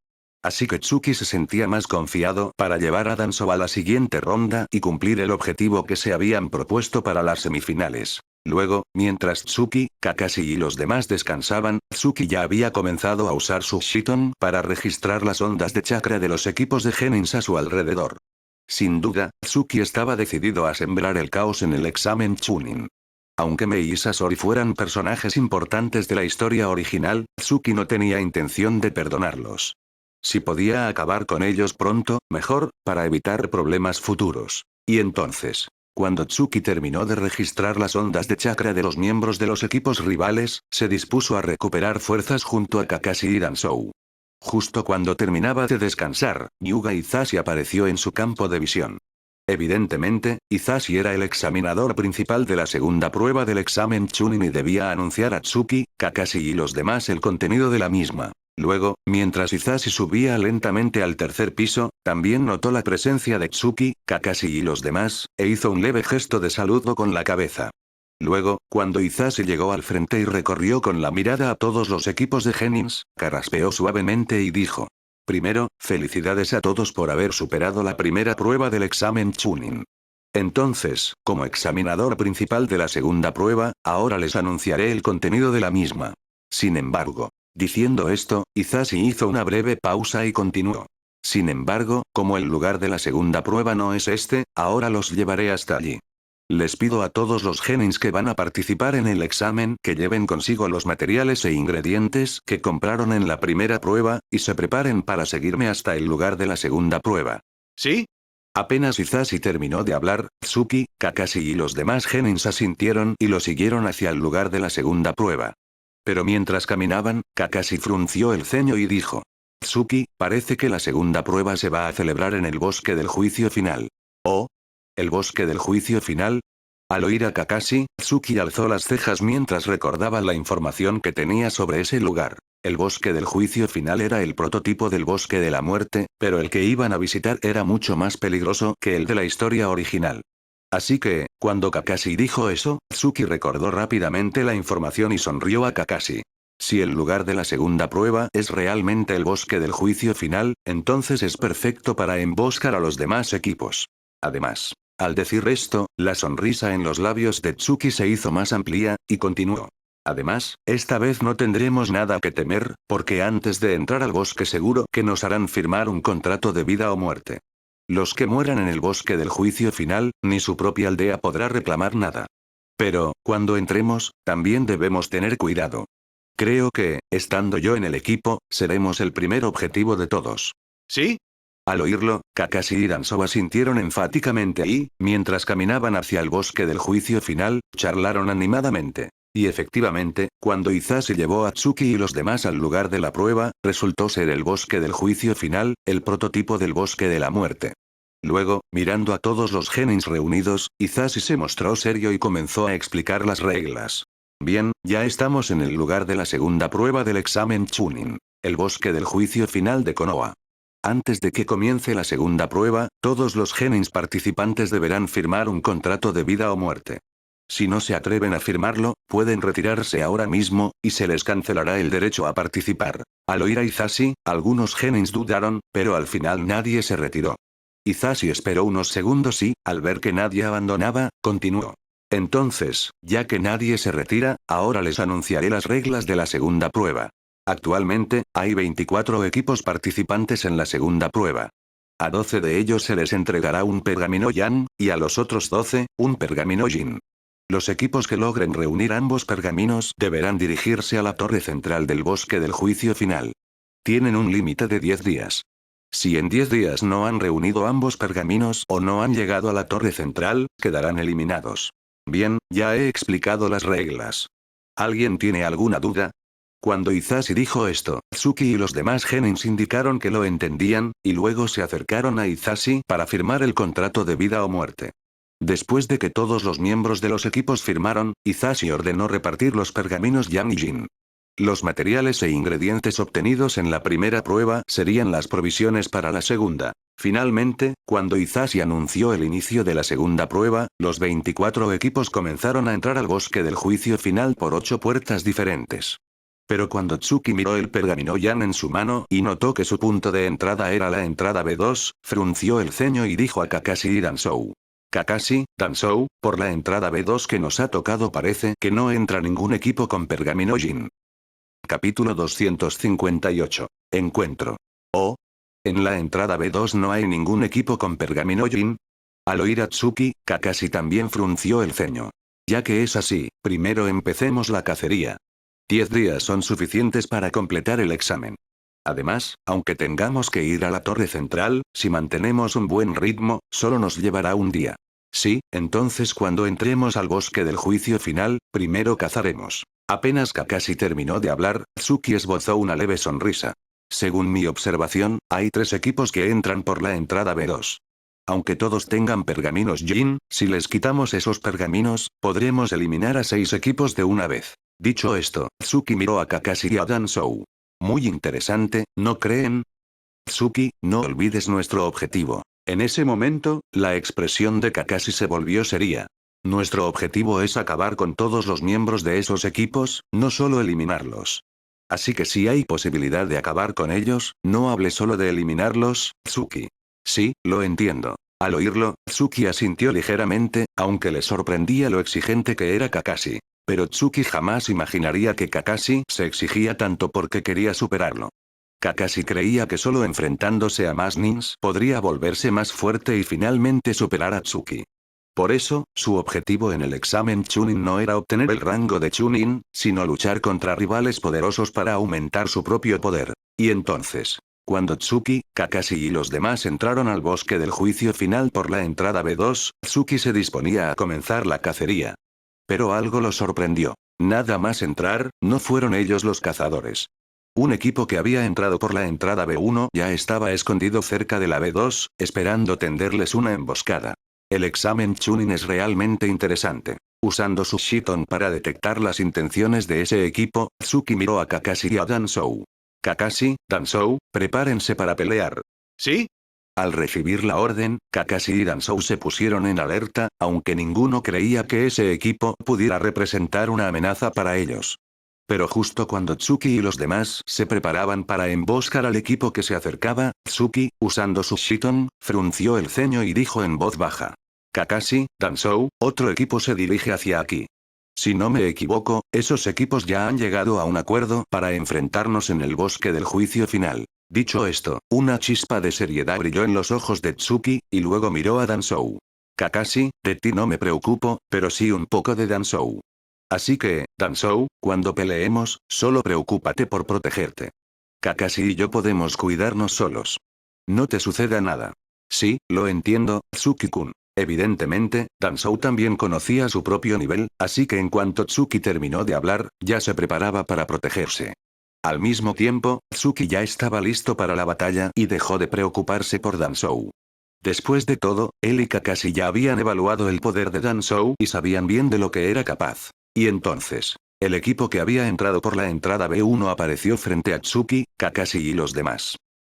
Así que Tsuki se sentía más confiado para llevar a Danzou a la siguiente ronda y cumplir el objetivo que se habían propuesto para las semifinales. Luego, mientras Tsuki, Kakashi y los demás descansaban, Tsuki ya había comenzado a usar su Shiton para registrar las ondas de chakra de los equipos de Genins a su alrededor. Sin duda, Tsuki estaba decidido a sembrar el caos en el examen Chunin. Aunque Mei y Sasori fueran personajes importantes de la historia original, Tsuki no tenía intención de perdonarlos. Si podía acabar con ellos pronto, mejor, para evitar problemas futuros. Y entonces, cuando Tsuki terminó de registrar las ondas de chakra de los miembros de los equipos rivales, se dispuso a recuperar fuerzas junto a Kakashi y Danzou. Justo cuando terminaba de descansar, Hyuga Izashi apareció en su campo de visión. Evidentemente, Izashi era el examinador principal de la segunda prueba del examen Chunin y debía anunciar a Tsuki, Kakashi y los demás el contenido de la misma. Luego, mientras Izashi subía lentamente al tercer piso, también notó la presencia de Tsuki, Kakashi y los demás, e hizo un leve gesto de saludo con la cabeza. Luego, cuando Izashi llegó al frente y recorrió con la mirada a todos los equipos de Genins, carraspeó suavemente y dijo. Primero, felicidades a todos por haber superado la primera prueba del examen Chunin. Entonces, como examinador principal de la segunda prueba, ahora les anunciaré el contenido de la misma. Sin embargo, diciendo esto, Izashi hizo una breve pausa y continuó. Sin embargo, como el lugar de la segunda prueba no es este, ahora los llevaré hasta allí. Les pido a todos los genins que van a participar en el examen que lleven consigo los materiales e ingredientes que compraron en la primera prueba, y se preparen para seguirme hasta el lugar de la segunda prueba. ¿Sí? Apenas Hisashi terminó de hablar, Tsuki, Kakashi y los demás genins asintieron y lo siguieron hacia el lugar de la segunda prueba. Pero mientras caminaban, Kakashi frunció el ceño y dijo: Tsuki, parece que la segunda prueba se va a celebrar en el bosque del juicio final. ¿Oh? ¿El bosque del juicio final? Al oír a Kakashi, Tsuki alzó las cejas mientras recordaba la información que tenía sobre ese lugar. El bosque del juicio final era el prototipo del bosque de la muerte, pero el que iban a visitar era mucho más peligroso que el de la historia original. Así que, cuando Kakashi dijo eso, Tsuki recordó rápidamente la información y sonrió a Kakashi. Si el lugar de la segunda prueba es realmente el bosque del juicio final, entonces es perfecto para emboscar a los demás equipos. Además, al decir esto, la sonrisa en los labios de Tsuki se hizo más amplia, y continuó. Además, esta vez no tendremos nada que temer, porque antes de entrar al bosque seguro que nos harán firmar un contrato de vida o muerte. Los que mueran en el bosque del juicio final, ni su propia aldea podrá reclamar nada. Pero, cuando entremos, también debemos tener cuidado. Creo que, estando yo en el equipo, seremos el primer objetivo de todos. ¿Sí? Al oírlo, Kakashi y Danzou asintieron enfáticamente y, mientras caminaban hacia el bosque del juicio final, charlaron animadamente. Y efectivamente, cuando Hisashi llevó a Tsuki y los demás al lugar de la prueba, resultó ser el bosque del juicio final, el prototipo del bosque de la muerte. Luego, mirando a todos los genins reunidos, Hisashi se mostró serio y comenzó a explicar las reglas. Bien, ya estamos en el lugar de la segunda prueba del examen Chunin. El bosque del juicio final de Konoha. Antes de que comience la segunda prueba, todos los genins participantes deberán firmar un contrato de vida o muerte. Si no se atreven a firmarlo, pueden retirarse ahora mismo, y se les cancelará el derecho a participar. Al oír a Hisashi, algunos genins dudaron, pero al final nadie se retiró. Hisashi esperó unos segundos y, al ver que nadie abandonaba, continuó. Entonces, ya que nadie se retira, ahora les anunciaré las reglas de la segunda prueba. Actualmente, hay 24 equipos participantes en la segunda prueba. A 12 de ellos se les entregará un pergamino Yan, y a los otros 12, un pergamino Jin. Los equipos que logren reunir ambos pergaminos deberán dirigirse a la torre central del bosque del juicio final. Tienen un límite de 10 días. Si en 10 días no han reunido ambos pergaminos o no han llegado a la torre central, quedarán eliminados. Bien, ya he explicado las reglas. ¿Alguien tiene alguna duda? Cuando Hisashi dijo esto, Tsuki y los demás genins indicaron que lo entendían, y luego se acercaron a Hisashi para firmar el contrato de vida o muerte. Después de que todos los miembros de los equipos firmaron, Hisashi ordenó repartir los pergaminos Yan y Jin. Los materiales e ingredientes obtenidos en la primera prueba serían las provisiones para la segunda. Finalmente, cuando Hisashi anunció el inicio de la segunda prueba, los 24 equipos comenzaron a entrar al bosque del juicio final por 8 puertas diferentes. Pero cuando Tsuki miró el pergamino Yan en su mano y notó que su punto de entrada era la entrada B2, frunció el ceño y dijo a Kakashi y Danzou. Kakashi, Danzou, por la entrada B2 que nos ha tocado parece que no entra ningún equipo con pergamino Jin. Capítulo 258. Encuentro. Oh. En la entrada B2 no hay ningún equipo con pergamino Jin. Al oír a Tsuki, Kakashi también frunció el ceño. Ya que es así, primero empecemos la cacería. 10 días son suficientes para completar el examen. Además, aunque tengamos que ir a la torre central, si mantenemos un buen ritmo, solo nos llevará un día. Sí, entonces cuando entremos al bosque del juicio final, primero cazaremos. Apenas Kakashi terminó de hablar, Tsuki esbozó una leve sonrisa. Según mi observación, hay 3 equipos que entran por la entrada B2. Aunque todos tengan pergaminos Jin, si les quitamos esos pergaminos, podremos eliminar a 6 equipos de una vez. Dicho esto, Tsuki miró a Kakashi y a Danzou. Muy interesante, ¿no creen? Tsuki, no olvides nuestro objetivo. En ese momento, la expresión de Kakashi se volvió seria. Nuestro objetivo es acabar con todos los miembros de esos equipos, no solo eliminarlos. Así que si hay posibilidad de acabar con ellos, no hable solo de eliminarlos, Tsuki. Sí, lo entiendo. Al oírlo, Tsuki asintió ligeramente, aunque le sorprendía lo exigente que era Kakashi. Pero Tsuki jamás imaginaría que Kakashi se exigía tanto porque quería superarlo. Kakashi creía que solo enfrentándose a más nins podría volverse más fuerte y finalmente superar a Tsuki. Por eso, su objetivo en el examen Chunin no era obtener el rango de Chunin, sino luchar contra rivales poderosos para aumentar su propio poder. Y entonces, cuando Tsuki, Kakashi y los demás entraron al bosque del juicio final por la entrada B2, Tsuki se disponía a comenzar la cacería. Pero algo lo sorprendió. Nada más entrar, no fueron ellos los cazadores. Un equipo que había entrado por la entrada B1 ya estaba escondido cerca de la B2, esperando tenderles una emboscada. El examen Chunin es realmente interesante. Usando su Shiton para detectar las intenciones de ese equipo, Tsuki miró a Kakashi y a Danzou. Kakashi, Danzou, prepárense para pelear. ¿Sí? Al recibir la orden, Kakashi y Danzou se pusieron en alerta, aunque ninguno creía que ese equipo pudiera representar una amenaza para ellos. Pero justo cuando Tsuki y los demás se preparaban para emboscar al equipo que se acercaba, Tsuki, usando su Shiton, frunció el ceño y dijo en voz baja. Kakashi, Danzou, otro equipo se dirige hacia aquí. Si no me equivoco, esos equipos ya han llegado a un acuerdo para enfrentarnos en el bosque del juicio final. Dicho esto, una chispa de seriedad brilló en los ojos de Tsuki, y luego miró a Danzou. Kakashi, de ti no me preocupo, pero sí un poco de Danzou. Así que, Danzou, cuando peleemos, solo preocúpate por protegerte. Kakashi y yo podemos cuidarnos solos. No te suceda nada. Sí, lo entiendo, Tsuki-kun. Evidentemente, Danzou también conocía su propio nivel, así que en cuanto Tsuki terminó de hablar, ya se preparaba para protegerse. Al mismo tiempo, Tsuki ya estaba listo para la batalla y dejó de preocuparse por Danzou. Después de todo, él y Kakashi ya habían evaluado el poder de Danzou y sabían bien de lo que era capaz. Y entonces, el equipo que había entrado por la entrada B1 apareció frente a Tsuki, Kakashi y los demás.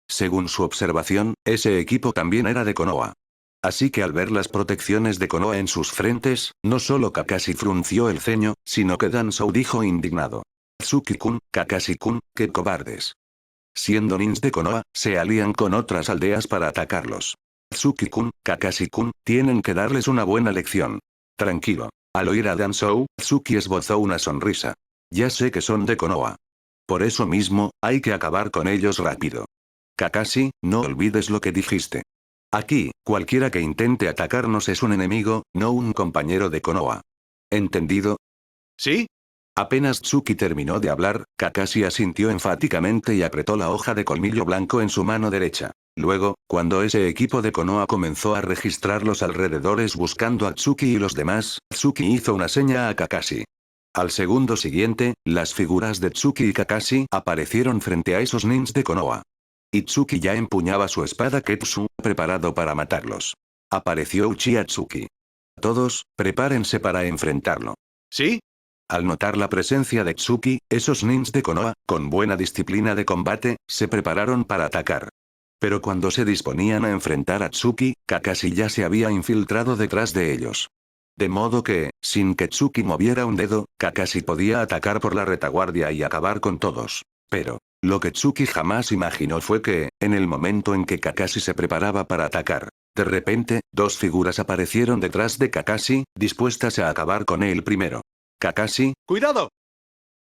Según su observación, ese equipo también era de Konoha. Así que al ver las protecciones de Konoha en sus frentes, no solo Kakashi frunció el ceño, sino que Danzou dijo indignado. Tsuki-kun, Kakashi-kun, qué cobardes. Siendo nins de Konoha, se alían con otras aldeas para atacarlos. Tsuki-kun, Kakashi-kun, tienen que darles una buena lección. Tranquilo. Al oír a Danzou, Tsuki esbozó una sonrisa. Ya sé que son de Konoha. Por eso mismo, hay que acabar con ellos rápido. Kakashi, no olvides lo que dijiste. Aquí, cualquiera que intente atacarnos es un enemigo, no un compañero de Konoha. ¿Entendido? ¿Sí? Apenas Tsuki terminó de hablar, Kakashi asintió enfáticamente y apretó la hoja de colmillo blanco en su mano derecha. Luego, cuando ese equipo de Konoha comenzó a registrar los alrededores buscando a Tsuki y los demás, Tsuki hizo una seña a Kakashi. Al segundo siguiente, las figuras de Tsuki y Kakashi aparecieron frente a esos nins de Konoha. Y Tsuki ya empuñaba su espada Ketsu, preparado para matarlos. Apareció Uchiha Tsuki. Todos, prepárense para enfrentarlo. ¿Sí? Al notar la presencia de Tsuki, esos nins de Konoha, con buena disciplina de combate, se prepararon para atacar. Pero cuando se disponían a enfrentar a Tsuki, Kakashi ya se había infiltrado detrás de ellos. De modo que, sin que Tsuki moviera un dedo, Kakashi podía atacar por la retaguardia y acabar con todos. Pero, lo que Tsuki jamás imaginó fue que, en el momento en que Kakashi se preparaba para atacar, de repente, dos figuras aparecieron detrás de Kakashi, dispuestas a acabar con él primero. Kakashi, ¡cuidado!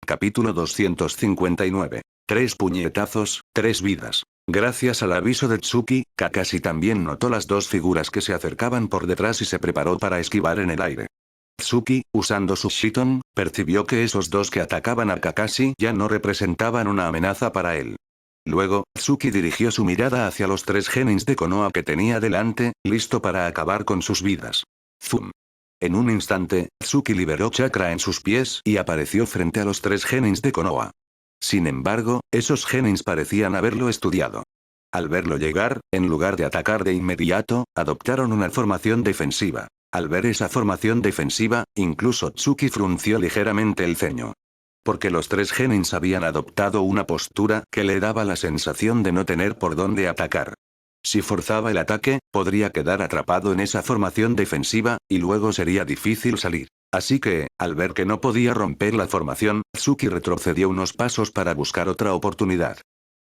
Capítulo 259. 3 puñetazos, 3 vidas. Gracias al aviso de Tsuki, Kakashi también notó las dos figuras que se acercaban por detrás y se preparó para esquivar en el aire. Tsuki, usando su Shiton, percibió que esos dos que atacaban a Kakashi ya no representaban una amenaza para él. Luego, Tsuki dirigió su mirada hacia los 3 genins de Konoha que tenía delante, listo para acabar con sus vidas. ¡Zum! En un instante, Tsuki liberó chakra en sus pies y apareció frente a los 3 genins de Konoha. Sin embargo, esos genins parecían haberlo estudiado. Al verlo llegar, en lugar de atacar de inmediato, adoptaron una formación defensiva. Al ver esa formación defensiva, incluso Tsuki frunció ligeramente el ceño. Porque los 3 genins habían adoptado una postura que le daba la sensación de no tener por dónde atacar. Si forzaba el ataque, podría quedar atrapado en esa formación defensiva, y luego sería difícil salir. Así que, al ver que no podía romper la formación, Tsuki retrocedió unos pasos para buscar otra oportunidad.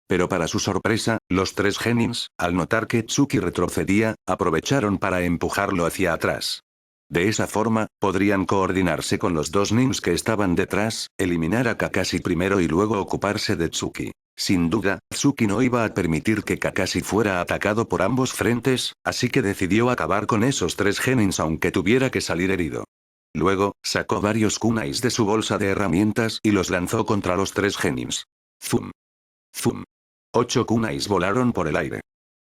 Pero para su sorpresa, los 3 genins, al notar que Tsuki retrocedía, aprovecharon para empujarlo hacia atrás. De esa forma, podrían coordinarse con los 2 nins que estaban detrás, eliminar a Kakashi primero y luego ocuparse de Tsuki. Sin duda, Tsuki no iba a permitir que Kakashi fuera atacado por ambos frentes, así que decidió acabar con esos tres genins aunque tuviera que salir herido. Luego, sacó varios kunais de su bolsa de herramientas y los lanzó contra los tres genins. Zum. Zum. 8 kunais volaron por el aire.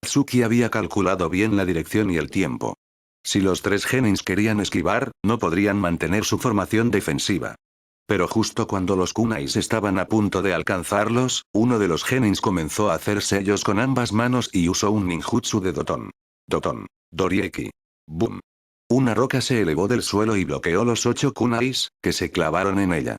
Tsuki había calculado bien la dirección y el tiempo. Si los tres genins querían esquivar, no podrían mantener su formación defensiva. Pero justo cuando los kunais estaban a punto de alcanzarlos, uno de los genins comenzó a hacer sellos con ambas manos y usó un ninjutsu de Doton. Doton. Dorieki. Boom. Una roca se elevó del suelo y bloqueó los 8 kunais, que se clavaron en ella.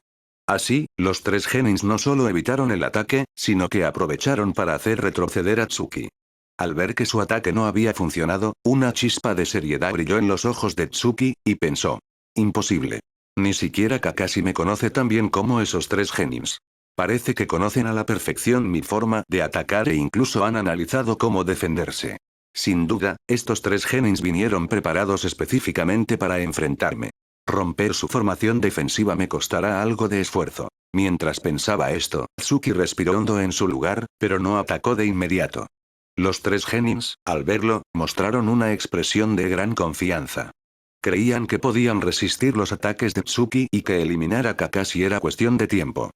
Así, los tres genins no solo evitaron el ataque, sino que aprovecharon para hacer retroceder a Tsuki. Al ver que su ataque no había funcionado, una chispa de seriedad brilló en los ojos de Tsuki, y pensó. Imposible. Ni siquiera Kakashi me conoce tan bien como esos tres genins. Parece que conocen a la perfección mi forma de atacar e incluso han analizado cómo defenderse. Sin duda, estos tres genins vinieron preparados específicamente para enfrentarme. Romper su formación defensiva me costará algo de esfuerzo. Mientras pensaba esto, Tsuki respiró hondo en su lugar, pero no atacó de inmediato. Los tres genins, al verlo, mostraron una expresión de gran confianza. Creían que podían resistir los ataques de Tsuki y que eliminar a Kakashi era cuestión de tiempo.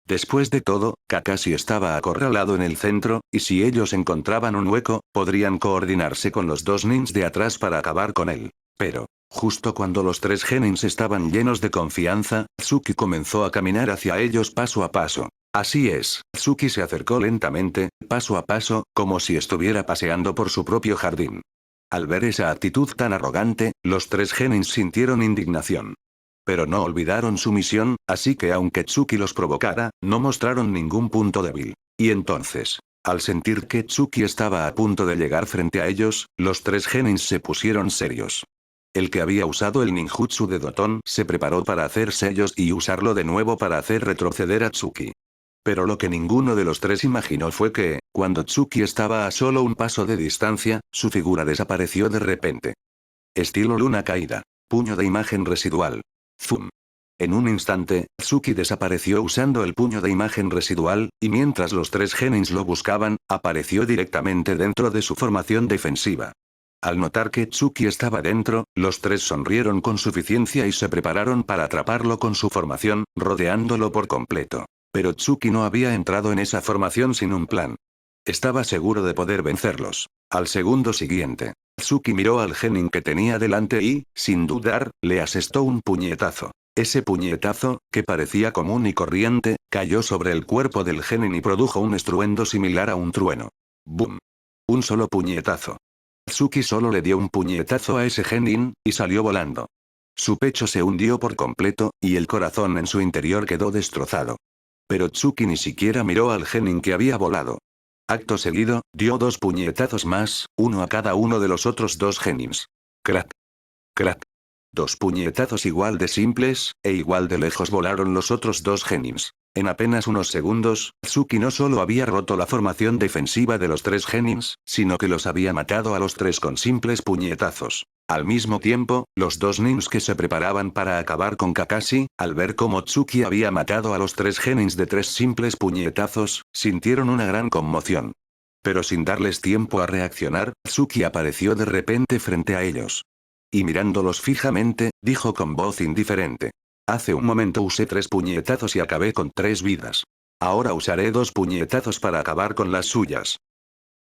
Después de todo, Kakashi estaba acorralado en el centro, y si ellos encontraban un hueco, podrían coordinarse con los dos nins de atrás para acabar con él. Pero, justo cuando los tres genins estaban llenos de confianza, Tsuki comenzó a caminar hacia ellos paso a paso. Así es, Tsuki se acercó lentamente, paso a paso, como si estuviera paseando por su propio jardín. Al ver esa actitud tan arrogante, los tres genins sintieron indignación. Pero no olvidaron su misión, así que aunque Tsuki los provocara, no mostraron ningún punto débil. Y entonces, al sentir que Tsuki estaba a punto de llegar frente a ellos, los tres genins se pusieron serios. El que había usado el ninjutsu de Doton se preparó para hacer sellos y usarlo de nuevo para hacer retroceder a Tsuki. Pero lo que ninguno de los tres imaginó fue que, cuando Tsuki estaba a solo un paso de distancia, su figura desapareció de repente. Estilo luna caída. Puño de imagen residual. Zoom. En un instante, Tsuki desapareció usando el puño de imagen residual, y mientras los tres genins lo buscaban, apareció directamente dentro de su formación defensiva. Al notar que Tsuki estaba dentro, los tres sonrieron con suficiencia y se prepararon para atraparlo con su formación, rodeándolo por completo. Pero Tsuki no había entrado en esa formación sin un plan. Estaba seguro de poder vencerlos. Al segundo siguiente, Tsuki miró al genin que tenía delante y, sin dudar, le asestó un puñetazo. Ese puñetazo, que parecía común y corriente, cayó sobre el cuerpo del genin y produjo un estruendo similar a un trueno. ¡Bum! Un solo puñetazo. Tsuki solo le dio un puñetazo a ese genin, y salió volando. Su pecho se hundió por completo, y el corazón en su interior quedó destrozado. Pero Tsuki ni siquiera miró al genin que había volado. Acto seguido, dio dos puñetazos más, uno a cada uno de los otros dos genins. Crack. Crack. Dos puñetazos igual de simples, e igual de lejos volaron los otros dos genins. En apenas unos segundos, Tsuki no solo había roto la formación defensiva de los tres genins, sino que los había matado a los tres con simples puñetazos. Al mismo tiempo, los dos nins que se preparaban para acabar con Kakashi, al ver cómo Tsuki había matado a los tres genins de tres simples puñetazos, sintieron una gran conmoción. Pero sin darles tiempo a reaccionar, Tsuki apareció de repente frente a ellos. Y mirándolos fijamente, dijo con voz indiferente. Hace un momento usé 3 puñetazos y acabé con 3 vidas. Ahora usaré 2 puñetazos para acabar con las suyas.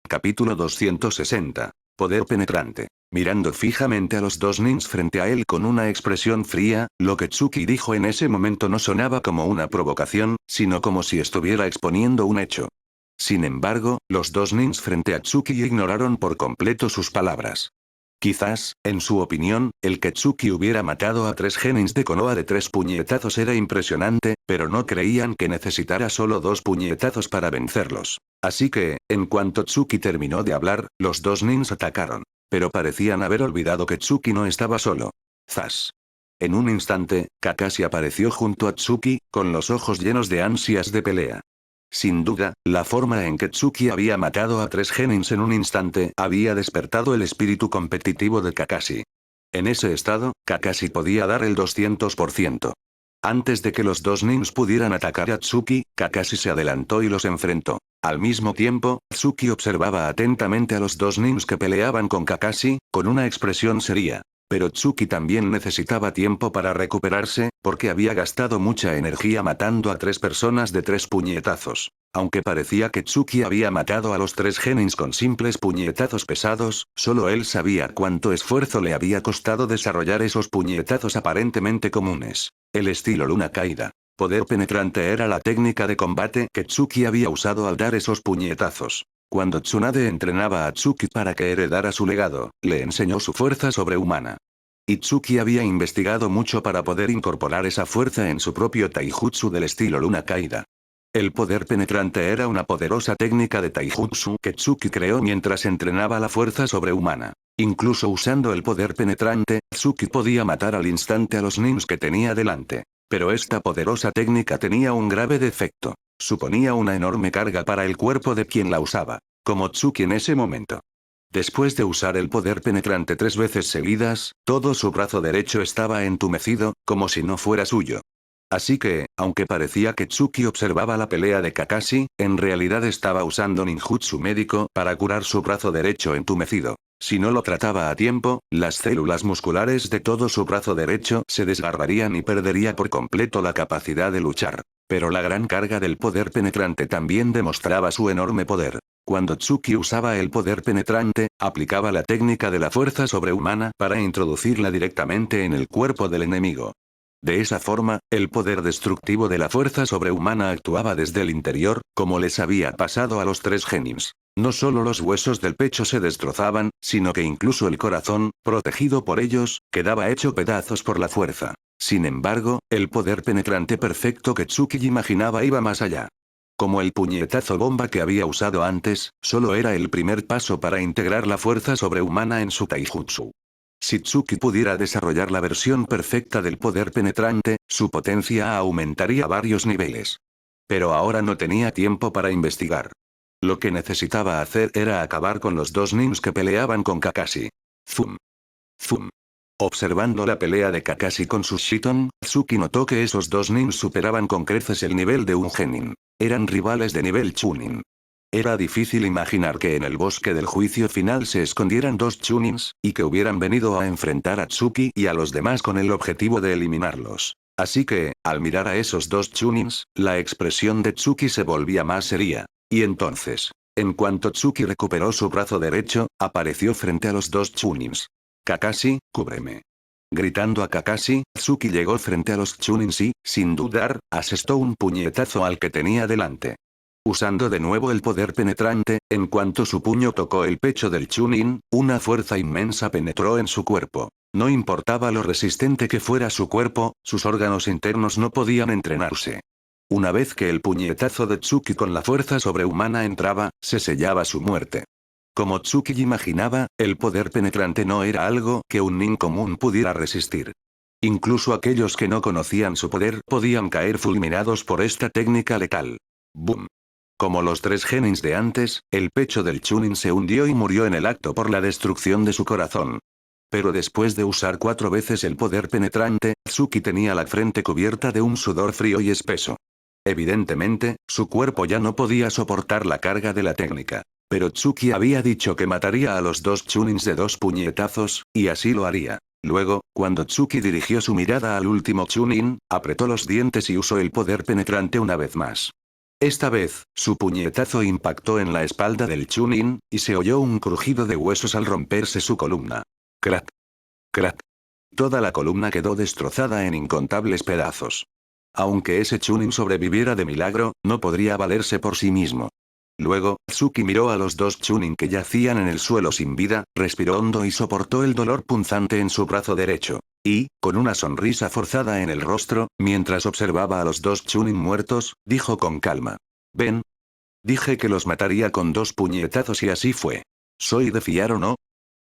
Capítulo 260. Poder penetrante. Mirando fijamente a los dos nins frente a él con una expresión fría, lo que Tsuki dijo en ese momento no sonaba como una provocación, sino como si estuviera exponiendo un hecho. Sin embargo, los dos nins frente a Tsuki ignoraron por completo sus palabras. Quizás, en su opinión, el que Tsuki hubiera matado a 3 genins de Konoha de 3 puñetazos era impresionante, pero no creían que necesitara solo 2 puñetazos para vencerlos. Así que, en cuanto Tsuki terminó de hablar, los dos nins atacaron. Pero parecían haber olvidado que Tsuki no estaba solo. ¡Zas! En un instante, Kakashi apareció junto a Tsuki, con los ojos llenos de ansias de pelea. Sin duda, la forma en que Tsuki había matado a 3 genins en un instante había despertado el espíritu competitivo de Kakashi. En ese estado, Kakashi podía dar el 200%. Antes de que los dos nins pudieran atacar a Tsuki, Kakashi se adelantó y los enfrentó. Al mismo tiempo, Tsuki observaba atentamente a los dos nins que peleaban con Kakashi, con una expresión seria. Pero Tsuki también necesitaba tiempo para recuperarse, porque había gastado mucha energía matando a 3 personas de 3 puñetazos. Aunque parecía que Tsuki había matado a los 3 genins con simples puñetazos pesados, solo él sabía cuánto esfuerzo le había costado desarrollar esos puñetazos aparentemente comunes. El estilo luna caída. Poder penetrante era la técnica de combate que Tsuki había usado al dar esos puñetazos. Cuando Tsunade entrenaba a Tsuki para que heredara su legado, le enseñó su fuerza sobrehumana. Itsuki había investigado mucho para poder incorporar esa fuerza en su propio taijutsu del estilo luna caída. El poder penetrante era una poderosa técnica de taijutsu que Tsuki creó mientras entrenaba la fuerza sobrehumana. Incluso usando el poder penetrante, Tsuki podía matar al instante a los nins que tenía delante. Pero esta poderosa técnica tenía un grave defecto. Suponía una enorme carga para el cuerpo de quien la usaba. Como Tsuki en ese momento. Después de usar el poder penetrante 3 veces seguidas, todo su brazo derecho estaba entumecido, como si no fuera suyo. Así que, aunque parecía que Tsuki observaba la pelea de Kakashi, en realidad estaba usando ninjutsu médico para curar su brazo derecho entumecido. Si no lo trataba a tiempo, las células musculares de todo su brazo derecho se desgarrarían y perdería por completo la capacidad de luchar. Pero la gran carga del poder penetrante también demostraba su enorme poder. Cuando Tsuki usaba el poder penetrante, aplicaba la técnica de la fuerza sobrehumana para introducirla directamente en el cuerpo del enemigo. De esa forma, el poder destructivo de la fuerza sobrehumana actuaba desde el interior, como les había pasado a los 3 genins. No solo los huesos del pecho se destrozaban, sino que incluso el corazón, protegido por ellos, quedaba hecho pedazos por la fuerza. Sin embargo, el poder penetrante perfecto que Tsuki imaginaba iba más allá. Como el puñetazo bomba que había usado antes, solo era el primer paso para integrar la fuerza sobrehumana en su taijutsu. Si Tsuki pudiera desarrollar la versión perfecta del poder penetrante, su potencia aumentaría varios niveles. Pero ahora no tenía tiempo para investigar. Lo que necesitaba hacer era acabar con los 2 nins que peleaban con Kakashi. Zum. Zum. Observando la pelea de Kakashi con su Shiton, Tsuki notó que esos 2 nins superaban con creces el nivel de un genin. Eran rivales de nivel chunin. Era difícil imaginar que en el bosque del juicio final se escondieran 2 chunins, y que hubieran venido a enfrentar a Tsuki y a los demás con el objetivo de eliminarlos. Así que, al mirar a esos 2 chunins, la expresión de Tsuki se volvía más seria. Y entonces, en cuanto Tsuki recuperó su brazo derecho, apareció frente a los 2 chunins. Kakashi, cúbreme. Gritando a Kakashi, Tsuki llegó frente a los chunins y, sin dudar, asestó un puñetazo al que tenía delante. Usando de nuevo el poder penetrante, en cuanto su puño tocó el pecho del chunin, una fuerza inmensa penetró en su cuerpo. No importaba lo resistente que fuera su cuerpo, sus órganos internos no podían entrenarse. Una vez que el puñetazo de Tsuki con la fuerza sobrehumana entraba, se sellaba su muerte. Como Tsuki imaginaba, el poder penetrante no era algo que un nin común pudiera resistir. Incluso aquellos que no conocían su poder podían caer fulminados por esta técnica letal. ¡Boom! Como los 3 genins de antes, el pecho del chunin se hundió y murió en el acto por la destrucción de su corazón. Pero después de usar 4 veces el poder penetrante, Tsuki tenía la frente cubierta de un sudor frío y espeso. Evidentemente, su cuerpo ya no podía soportar la carga de la técnica. Pero Tsuki había dicho que mataría a los 2 chunins de 2 puñetazos, y así lo haría. Luego, cuando Tsuki dirigió su mirada al último chunin, apretó los dientes y usó el poder penetrante una vez más. Esta vez, su puñetazo impactó en la espalda del chunin, y se oyó un crujido de huesos al romperse su columna. Crack. Crack. Toda la columna quedó destrozada en incontables pedazos. Aunque ese chunin sobreviviera de milagro, no podría valerse por sí mismo. Luego, Tsuki miró a los 2 chunin que yacían en el suelo sin vida, respiró hondo y soportó el dolor punzante en su brazo derecho. Y, con una sonrisa forzada en el rostro, mientras observaba a los 2 chunin muertos, dijo con calma. ¿Ven? Dije que los mataría con 2 puñetazos y así fue. ¿Soy de fiar o no?